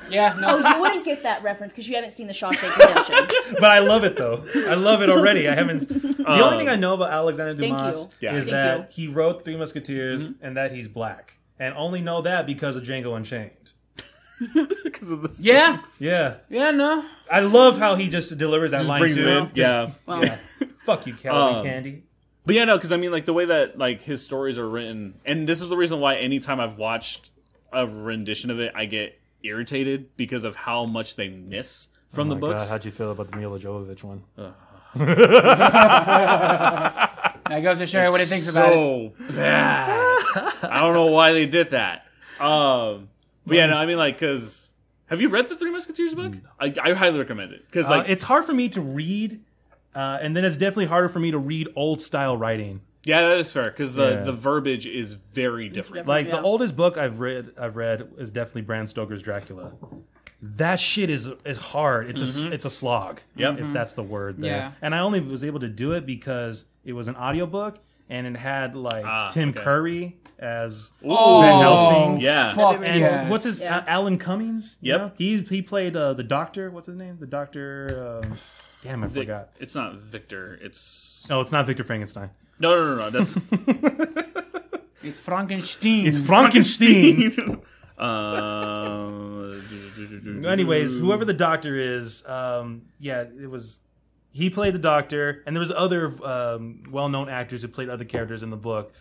S2: Yeah, no.
S4: Oh, you wouldn't get that reference because you haven't seen The Shawshank Redemption.
S3: But I love it though. I love it already. I haven't. The only thing I know about Alexander Dumas is that he wrote Three Musketeers and that he's black, and only know that because of Django Unchained.
S1: Because of this.
S2: Yeah.
S3: Yeah.
S2: Yeah, no.
S3: I love how he just delivers that line too.
S1: Yeah.
S4: Well,
S3: Yeah. Fuck you, Calorie Candy.
S1: But yeah, no, because I mean, like the way that like his stories are written, and this is the reason why anytime I've watched a rendition of it, I get irritated because of how much they miss from the books.
S3: God, how'd you feel about the Mila Jovovich one?
S2: That goes to show you what he thinks about it.
S1: So bad. I don't know why they did that. But yeah, no, I mean, like, because have you read the Three Musketeers book? I highly recommend it because like
S3: it's hard for me to read, and then it's definitely harder for me to read old style writing.
S1: yeah, that is fair because the verbiage is very different.
S3: Like the oldest book I've read is definitely Bram Stoker's Dracula. That shit is hard. It's a slog.
S1: Yep.
S3: If that's the word there.
S2: Yeah.
S3: And I only was able to do it because it was an audiobook and it had like Tim Curry as Van Helsing.
S1: Yeah.
S2: Fuck
S3: And
S2: yeah.
S3: what's his Alan Cummings? You
S1: Yep.
S3: know? He played the doctor. What's his name? The doctor. Damn, I forgot.
S1: It's not Victor. It's
S3: No, it's not Victor Frankenstein.
S1: no. That's
S2: It's Frankenstein.
S3: It's Frankenstein.
S1: Anyways,
S3: Anyways, whoever the doctor is, it was. He played the doctor, and there was other well-known actors who played other characters in the book.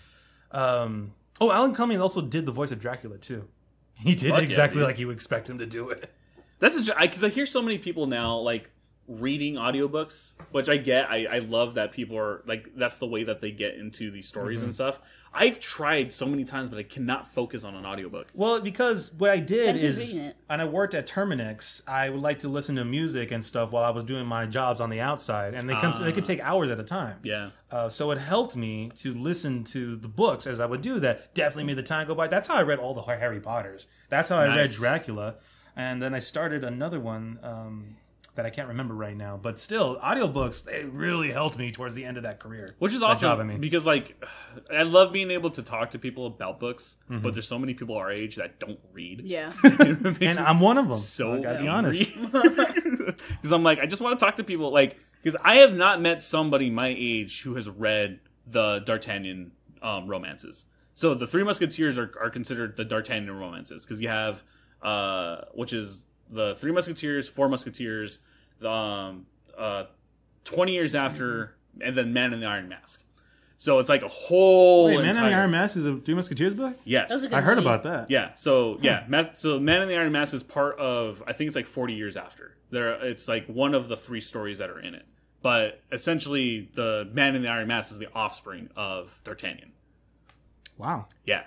S3: Alan Cumming also did the voice of Dracula too. He did it exactly like you would expect him to do it.
S1: That's because I hear so many people now like reading audiobooks, which I get. I love that people are like that's the way that they get into these stories and stuff. I've tried so many times, but I cannot focus on an audiobook.
S3: Well, because what I did
S4: Benji's
S3: is,
S4: reading it.
S3: and I worked at Terminix, I would like to listen to music and stuff while I was doing my jobs on the outside, and they could take hours at a time.
S1: Yeah.
S3: So it helped me to listen to the books as I would do that. Definitely made the time go by. That's how I read all the Harry Potters. That's how I read Dracula. And then I started another one that I can't remember right now. But still, audiobooks, they really helped me towards the end of that career.
S1: Which is awesome,
S3: job, I mean.
S1: because like I love being able to talk to people about books, but there's so many people our age that don't read.
S4: Yeah.
S3: And I'm one of them.
S1: So
S3: I gotta be honest.
S1: Because I'm like, I just want to talk to people, like, because I have not met somebody my age who has read the D'Artagnan romances. So the Three Musketeers are considered the D'Artagnan romances because you have, which is the Three Musketeers, Four Musketeers, 20 years after, and then Man in the Iron Mask. So it's like a whole.
S3: Wait, Man in the Iron Mask is a Three Musketeers book?
S1: Yes,
S3: I heard about that.
S1: yeah. So so Man in the Iron Mask is part of. I think it's like 40 years after. It's like one of the three stories that are in it. But essentially, the Man in the Iron Mask is the offspring of D'Artagnan.
S3: Wow.
S1: Yeah.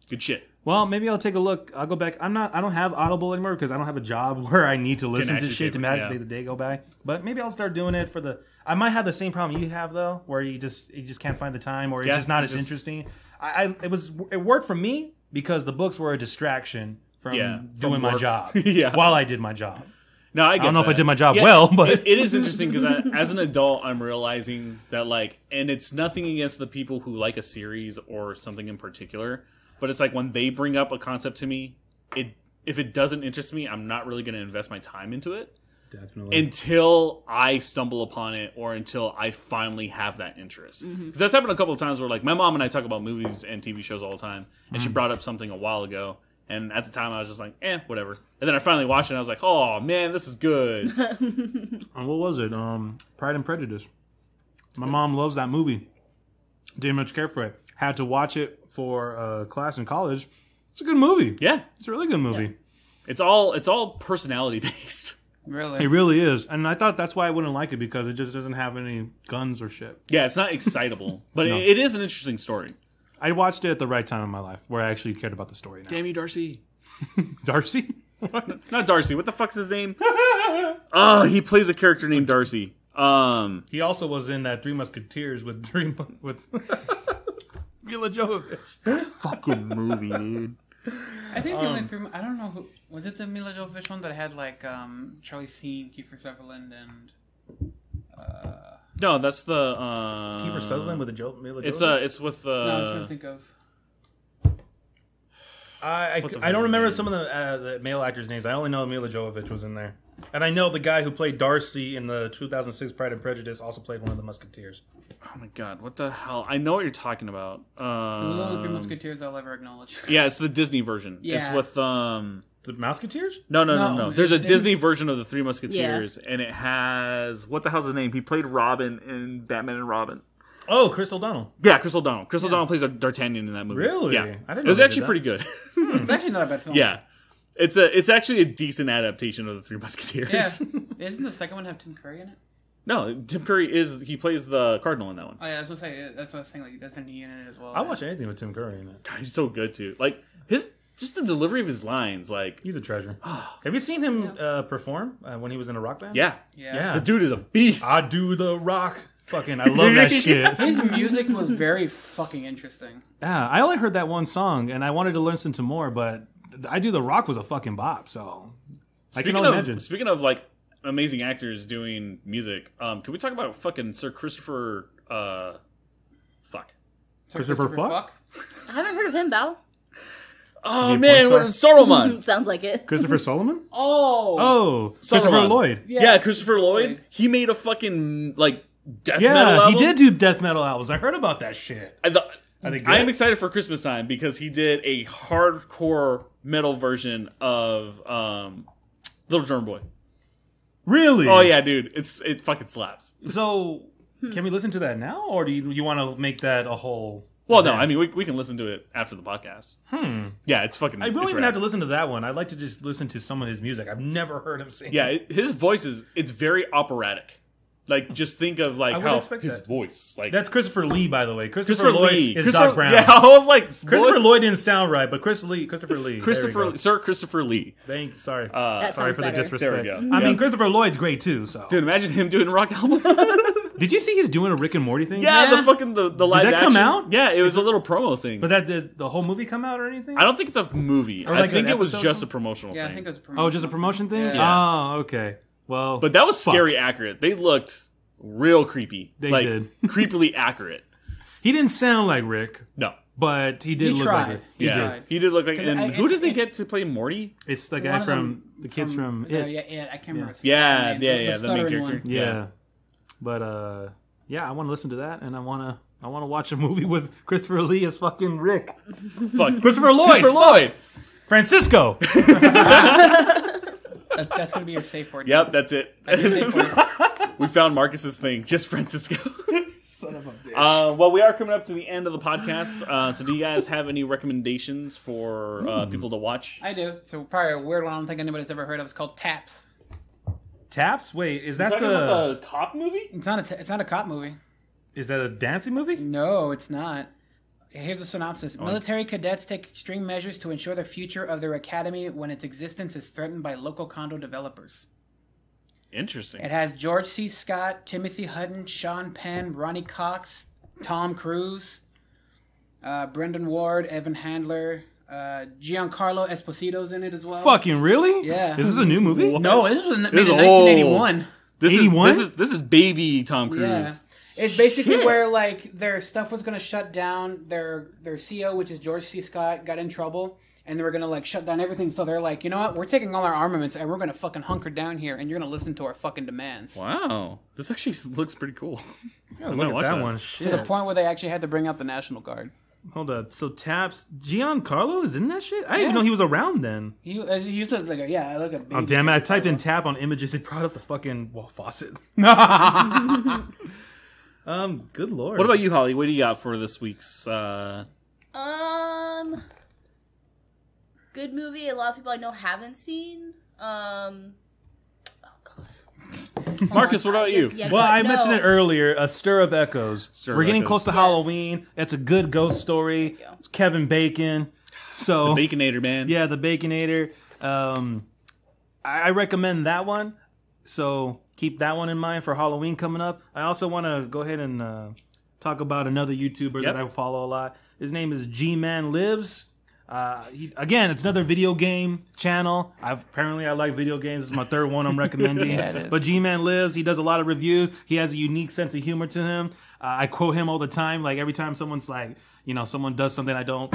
S1: Good shit.
S3: Well, maybe I'll take a look. I'll go back. I don't have Audible anymore because I don't have a job where I need to listen to shit to make the day go by. But maybe I'll start doing it for the. I might have the same problem you have though, where you just can't find the time, or it's just not as interesting. It worked for me because the books were a distraction from doing my job. While I did my job.
S1: No, I
S3: don't know if I did my job well, but
S1: it is interesting because as an adult, I'm realizing that and it's nothing against the people who like a series or something in particular. But it's like when they bring up a concept to me, if it doesn't interest me, I'm not really going to invest my time into it.
S3: Definitely.
S1: Until I stumble upon it or until I finally have that interest. Because that's happened a couple of times where like my mom and I talk about movies and TV shows all the time. And she brought up something a while ago. And at the time I was just like, whatever. And then I finally watched it and I was like, oh man, this is good.
S3: What was it? Pride and Prejudice. My mom loves that movie. Didn't much care for it. Had to watch it for class in college. It's a good movie.
S1: Yeah.
S3: It's a really good movie.
S1: Yeah. It's all personality based.
S2: Really?
S3: It really is. And I thought that's why I wouldn't like it, because it just doesn't have any guns or shit.
S1: Yeah, it's not excitable. But it is an interesting story.
S3: I watched it at the right time in my life where I actually cared about the story now.
S1: Damn you, Darcy.
S3: Darcy?
S1: Not Darcy. What the fuck's his name? Oh, he plays a character named Darcy.
S3: He also was in that Three Musketeers with Mila Jovovich.
S1: Fucking movie, dude.
S2: I think the only three. I don't know who was it. The Mila Jovovich one that had like Charlie Sheen, Kiefer Sutherland, and
S1: No, that's the
S3: Kiefer Sutherland with Mila Jovovich?
S1: It's with
S2: no, I was trying to think of.
S3: I don't remember some of the male actors' names. I only know Mila Jovovich was in there. And I know the guy who played Darcy in the 2006 Pride and Prejudice also played one of the Musketeers.
S1: Oh my god, what the hell? I know what you're talking about.
S2: Those are the only 3 Musketeers I'll ever acknowledge.
S1: Yeah, it's the Disney version.
S2: Yeah.
S1: It's with
S3: The Musketeers?
S1: No. There's a Disney version of the 3 Musketeers, and it has what the hell's his name? He played Robin in Batman and Robin.
S3: Oh, Chris O'Donnell.
S1: Yeah, Chris O'Donnell. Chris O'Donnell plays a D'Artagnan in that movie.
S3: Really?
S1: Yeah,
S3: I didn't know
S1: it was
S3: they
S1: actually
S3: did
S1: pretty good.
S2: It's actually not a bad film.
S1: Yeah, it's actually a decent adaptation of the 3 Musketeers.
S2: Yeah. Isn't the second one have Tim Curry in it?
S1: No, Tim Curry he plays the Cardinal in that one.
S2: Oh yeah, I was gonna say that's what I was saying. Like, doesn't he in it as well?
S3: I'll watch anything with Tim Curry in it.
S1: God, he's so good too. Like just the delivery of his lines. Like
S3: He's a treasure. Have you seen him perform when he was in a rock band?
S1: yeah,
S2: Yeah.
S1: the dude is a beast.
S3: I do the rock. Fucking, I love that shit.
S2: His music was very fucking interesting.
S3: Yeah, I only heard that one song, and I wanted to listen to more, but I Do the Rock was a fucking bop, so I can only imagine.
S1: Speaking of like amazing actors doing music, can we talk about fucking Sir Christopher?
S3: Christopher Fuck?
S4: I haven't heard of him, Bao.
S1: Oh
S3: a
S1: man,
S3: porn
S1: what Saruman?
S4: Sounds like it.
S3: Christopher Solomon?
S2: Oh,
S3: Christopher
S1: Saruman.
S3: Lloyd.
S1: Yeah, Christopher Lloyd. He made a fucking like death metal
S3: Yeah,
S1: album.
S3: he did do death metal albums. I heard about that shit.
S1: I
S3: they good?
S1: am excited for Christmas time because he did a hardcore metal version of Little Drummer Boy.
S3: Really?
S1: Oh yeah, dude, it fucking slaps.
S3: So, can we listen to that now, or do you want to make that a whole?
S1: Well,
S3: event?
S1: no, I mean we can listen to it after the podcast. Yeah, it's fucking.
S3: I don't
S1: it's
S3: even
S1: rad.
S3: have to listen to that one. I'd like to just listen to some of his music. I've never heard him sing.
S1: Yeah, his voice it's very operatic. Like, just think of like
S3: would
S1: how
S3: expect
S1: his
S3: that.
S1: voice, like
S3: That's Christopher Lee, by the way. Christopher Lloyd
S1: Lee
S3: is Doc Brown.
S1: Yeah, I was like
S3: Christopher Lloyd didn't sound right, but Christopher Lee.
S1: Sir Christopher Lee.
S3: Sorry.
S4: That
S3: Sorry
S4: sounds
S3: for the
S4: better.
S3: disrespect.
S1: There we go.
S3: I
S1: Yeah.
S3: mean, Christopher Lloyd's great too. So,
S1: Dude, imagine him doing a rock album.
S3: did you see he's doing a Rick and Morty thing?
S1: Yeah, the fucking the live
S3: that
S1: action.
S3: come out?
S1: Yeah, it was a little promo thing.
S3: But that did the whole movie come out or anything?
S1: I don't think it's a movie.
S3: Or
S1: I
S3: like
S1: think
S3: an
S1: it was
S3: episode
S1: just
S3: or
S1: a promotional
S2: yeah,
S1: thing.
S2: I think it was a promotion.
S3: Oh, just a promotion thing?
S2: Yeah.
S3: Oh, okay. Well,
S1: But that was
S3: fuck.
S1: scary accurate. They looked real creepy.
S3: They
S1: like,
S3: did.
S1: creepily accurate.
S3: He didn't sound like Rick,
S1: No.
S3: but he did
S2: He
S3: look
S2: tried.
S3: like Rick. He
S1: Yeah,
S3: did.
S1: he did look like.
S2: 'Cause
S1: And who
S2: it's-
S1: did they get to play Morty?
S3: It's the
S2: One
S3: guy
S2: of
S3: from
S2: them
S3: the kids from
S2: yeah,
S3: It.
S2: I can't remember his
S1: Yeah,
S2: name.
S1: yeah,
S2: The
S1: the main
S2: stuttering
S1: character.
S2: one.
S3: Yeah. But yeah, I want to listen to that, and I want to watch a movie with Christopher Lee as fucking Rick.
S1: Fuck.
S3: Christopher Lloyd.
S1: Christopher Lloyd.
S3: Francisco.
S2: That's gonna be your safe word.
S1: Yep, that's it.
S2: That's your safe word.
S1: We found Marcus's thing, just Francisco.
S3: Son of a bitch.
S1: Well, we are coming up to the end of the podcast. So, do you guys have any recommendations for people to watch?
S2: I do. So probably a weird one. I don't think anybody's ever heard of. It's called Taps.
S3: Taps? Wait, is that
S1: Talking about the cop movie?
S2: It's not a cop movie.
S3: Is that a dancing movie?
S2: No, it's not. Here's a synopsis. Military cadets take extreme measures to ensure the future of their academy when its existence is threatened by local condo developers.
S1: Interesting.
S2: It has George C. Scott, Timothy Hutton, Sean Penn, Ronnie Cox, Tom Cruise, Brendan Ward, Evan Handler, Giancarlo Esposito's in it as well.
S3: Fucking really?
S2: Yeah.
S3: This is a new movie?
S2: No, this was made
S1: This
S2: in
S1: is old.
S2: 1981.
S1: This
S3: 81?
S1: This is baby Tom Cruise.
S2: Yeah. It's basically where like their stuff was gonna shut down. Their CEO, which is George C. Scott, got in trouble, and they were gonna like shut down everything. So they're like, you know what? We're taking all our armaments and we're gonna fucking hunker down here, and you're gonna listen to our fucking demands.
S1: Wow, this actually looks pretty cool.
S3: Yeah, look at
S1: watch
S3: that
S1: that.
S3: one. Shit.
S2: To the point where they actually had to bring out the National Guard.
S3: Hold up. So Taps, Giancarlo is in that shit? I didn't even know he was around then.
S2: He used to like look at.
S3: Oh damn it! I typed in tap on images. It brought up the fucking faucet. Good lord.
S1: What about you, Holly? What do you got for this week's?
S4: Good movie. A lot of people I know haven't seen. Oh god.
S1: Marcus, what about you?
S4: Yeah,
S3: Well, I
S4: no.
S3: mentioned it earlier. A Stir of Echoes.
S1: Stir
S3: We're
S1: of
S3: getting
S1: Echoes.
S3: close to
S4: Yes.
S3: Halloween. It's a good ghost story.
S4: Thank you.
S3: It's Kevin Bacon. So
S1: Baconator, man.
S3: yeah, the Baconator. I recommend that one. So keep that one in mind for Halloween coming up. I also want to go ahead and talk about another YouTuber
S1: Yep.
S3: that I follow a lot. His name is G-Man Lives. Again, it's another video game channel. Apparently I like video games. This is my third one I'm recommending.
S2: Yeah, it is.
S3: But G-Man Lives. He does a lot of reviews. He has a unique sense of humor to him. I quote him all the time. Like every time someone's like, someone does something I don't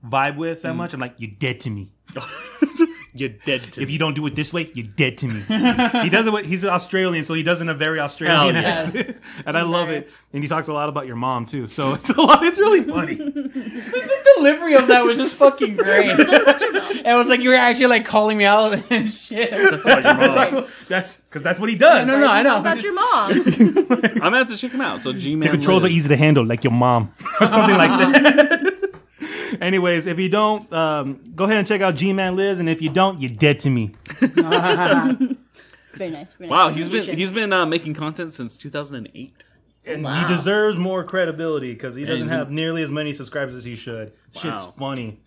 S3: vibe with that much. I'm like, you're dead to me.
S1: You're dead to me.
S3: If you don't do it this way, you're dead to me. He does it. He's Australian, so he does it in a very Australian accent, and I love it. And he talks a lot about your mom too, so it's a lot. It's really funny.
S2: The delivery of that was just fucking great. It was like you were actually like calling me out and shit.
S3: That's because that's what he does.
S2: No, I know.
S4: About your mom.
S1: I'm gonna have to check him out. So G-Man
S3: The controls are easy to handle, like your mom, or something like that. Anyways, if you don't, go ahead and check out G-Man Lives, and if you don't, you're dead to me.
S4: Very nice.
S1: Wow, he's been making content since 2008,
S3: and he deserves more credibility because he doesn't have nearly as many subscribers as he should. Wow. Shit's funny.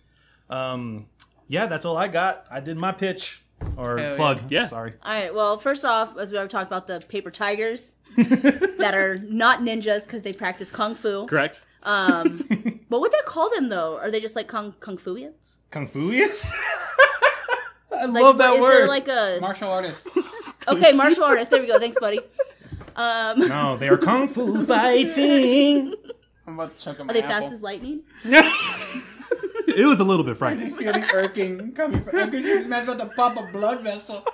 S3: Yeah, that's all I got. I did my pitch or plug.
S1: Yeah.
S3: Sorry.
S4: All right. Well, first off, as we already talked about, the paper tigers that are not ninjas because they practice kung fu.
S1: Correct.
S4: What would they call them though? Are they just like kung fuians?
S3: Kung fuians? I
S4: Like,
S3: love that
S4: is
S3: word.
S4: there like a
S2: Martial artists.
S4: okay martial artist? There we go. Thanks, buddy.
S3: No, they are kung fu fighting.
S2: I'm about to chuck him.
S4: Are they fast as lightning?
S3: It was a little bit frightening.
S2: Feeling irking coming from. I'm confused. Man's about to pop a blood vessel.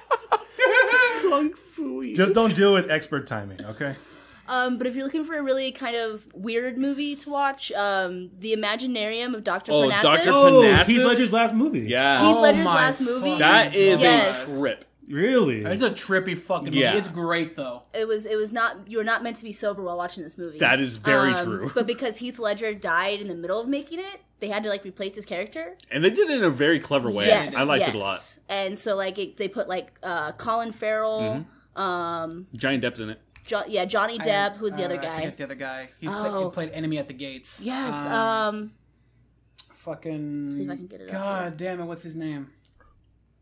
S1: Kung Fu.
S3: Just don't deal with expert timing, okay?
S4: But if you're looking for a really kind of weird movie to watch, The Imaginarium of Dr.
S1: Oh,
S4: Parnassus.
S1: Dr.
S3: Oh,
S1: Parnassus?
S3: Heath Ledger's last movie.
S1: Yeah.
S4: Heath Ledger's
S2: my
S4: last movie.
S1: That is
S4: Yes.
S1: a trip.
S3: Really?
S2: It's a trippy fucking movie.
S1: Yeah.
S2: It's great though.
S4: It was not. You were not meant to be sober while watching this movie.
S1: That is very true.
S4: But because Heath Ledger died in the middle of making it, they had to like replace his character.
S1: And they did it in a very clever way.
S4: Yes,
S1: I liked it a lot.
S4: And so like they put like Colin Farrell,
S1: Johnny Depp's in it.
S4: Johnny Depp, who's the other
S2: I
S4: guy.
S2: forget the other guy. He played Enemy at the Gates.
S4: Yes.
S2: Fucking.
S4: See if I can get it up
S2: God damn it! What's his name?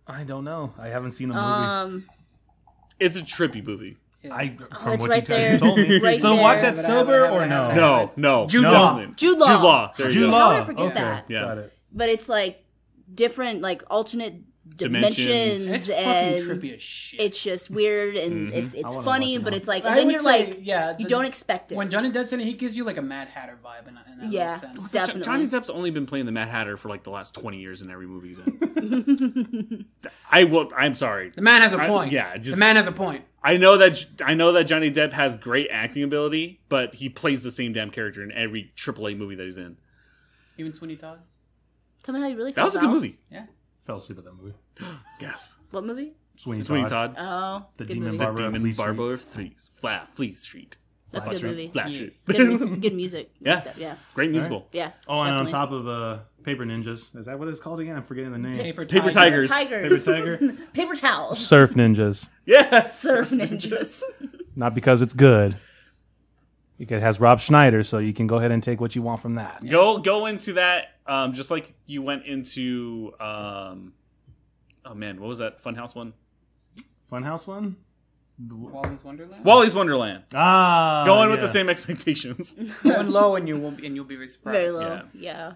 S3: I don't know. I haven't seen the movie.
S1: It's a trippy movie.
S3: From
S4: it's
S3: what
S4: right
S3: you
S4: there.
S3: told me.
S4: Right
S3: So
S4: there.
S3: watch that
S2: But I
S3: sober
S2: haven't-
S3: or
S2: I
S3: no?
S2: haven't-
S1: No.
S2: Jude
S1: no.
S2: Law.
S4: Jude Law.
S1: Jude Law. There you
S3: Jude
S1: go.
S3: Law.
S4: How did I forget
S3: Okay,
S4: that?
S1: Yeah.
S3: got it.
S4: But it's like different, like alternate dimensions,
S2: It's
S4: and
S2: fucking trippy as shit.
S4: it's just weird and it's
S3: wanna
S4: funny,
S3: watch it
S4: but
S3: now.
S4: it's like,
S2: I
S4: and then
S2: would
S4: you're
S2: say,
S4: like,
S2: yeah,
S4: you don't expect it.
S2: When Johnny Depp's in it, he gives you like a Mad Hatter vibe in that
S4: Yeah,
S2: little sense.
S4: definitely.
S1: Johnny Depp's only been playing the Mad Hatter for like the last 20 years in every movie he's in. I'm sorry.
S2: The man has a point.
S1: Just,
S2: the man has a point.
S1: I know that Johnny Depp has great acting ability, but he plays the same damn character in every AAA movie that he's in.
S2: Even Sweeney Todd.
S4: Tell me how you really
S1: That
S4: feel
S1: was a good
S4: about-
S1: movie.
S2: Yeah.
S3: Fell asleep at that movie.
S1: Gasp.
S4: What movie?
S3: Sweeney
S1: Todd.
S4: Oh,
S3: The
S4: good
S3: Demon
S4: movie.
S3: Barber.
S1: Demon
S3: Fleet Street.
S1: Barber of Fleet Street.
S4: That's a good movie.
S1: Flat Street.
S4: Good music.
S1: Yeah.
S4: Like that, yeah.
S1: Great musical.
S4: Yeah.
S3: Oh, and on
S4: definitely.
S3: top of Paper Ninjas. Is that what it's called again? I'm forgetting the name.
S2: Paper
S1: Tigers.
S3: Paper
S4: Tigers.
S3: Tiger.
S4: Paper towels.
S3: Surf Ninjas.
S1: Yes.
S4: Surf ninjas.
S3: Not because it's good. It has Rob Schneider, so you can go ahead and take what you want from that.
S1: Go into that just like you went into oh man, what was that Funhouse one?
S3: Funhouse one?
S2: Wally's Wonderland.
S1: Wally's Wonderland.
S3: Ah.
S1: With the same expectations.
S2: Going low and you'll be very surprised.
S4: Very low. Yeah.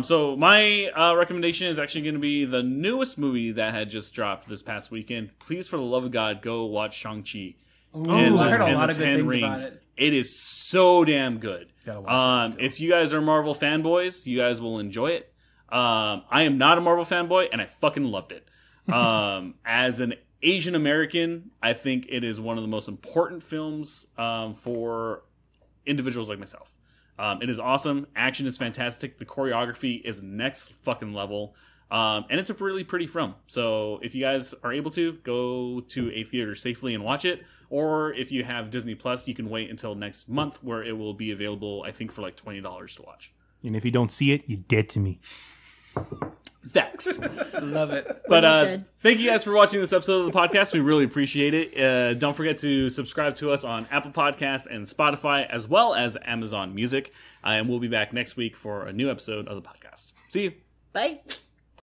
S1: So my recommendation is actually going to be the newest movie that had just dropped this past weekend. Please, for the love of God, go watch Shang-Chi.
S2: Ooh, I heard a lot of good things about it.
S1: It is so damn good.
S3: Gotta watch that still.
S1: If you guys are Marvel fanboys, you guys will enjoy it. I am not a Marvel fanboy, and I fucking loved it. As an Asian American, I think it is one of the most important films for individuals like myself. It is awesome. Action is fantastic. The choreography is next fucking level. And it's a really pretty film. So if you guys are able to, go to a theater safely and watch it. Or if you have Disney Plus, you can wait until next month where it will be available, I think, for like $20 to watch.
S3: And if you don't see it, you're dead to me.
S1: Thanks.
S2: Love it.
S1: But thank you guys for watching this episode of the podcast. We really appreciate it. Don't forget to subscribe to us on Apple Podcasts and Spotify, as well as Amazon Music. And we'll be back next week for a new episode of the podcast. See you.
S4: Bye.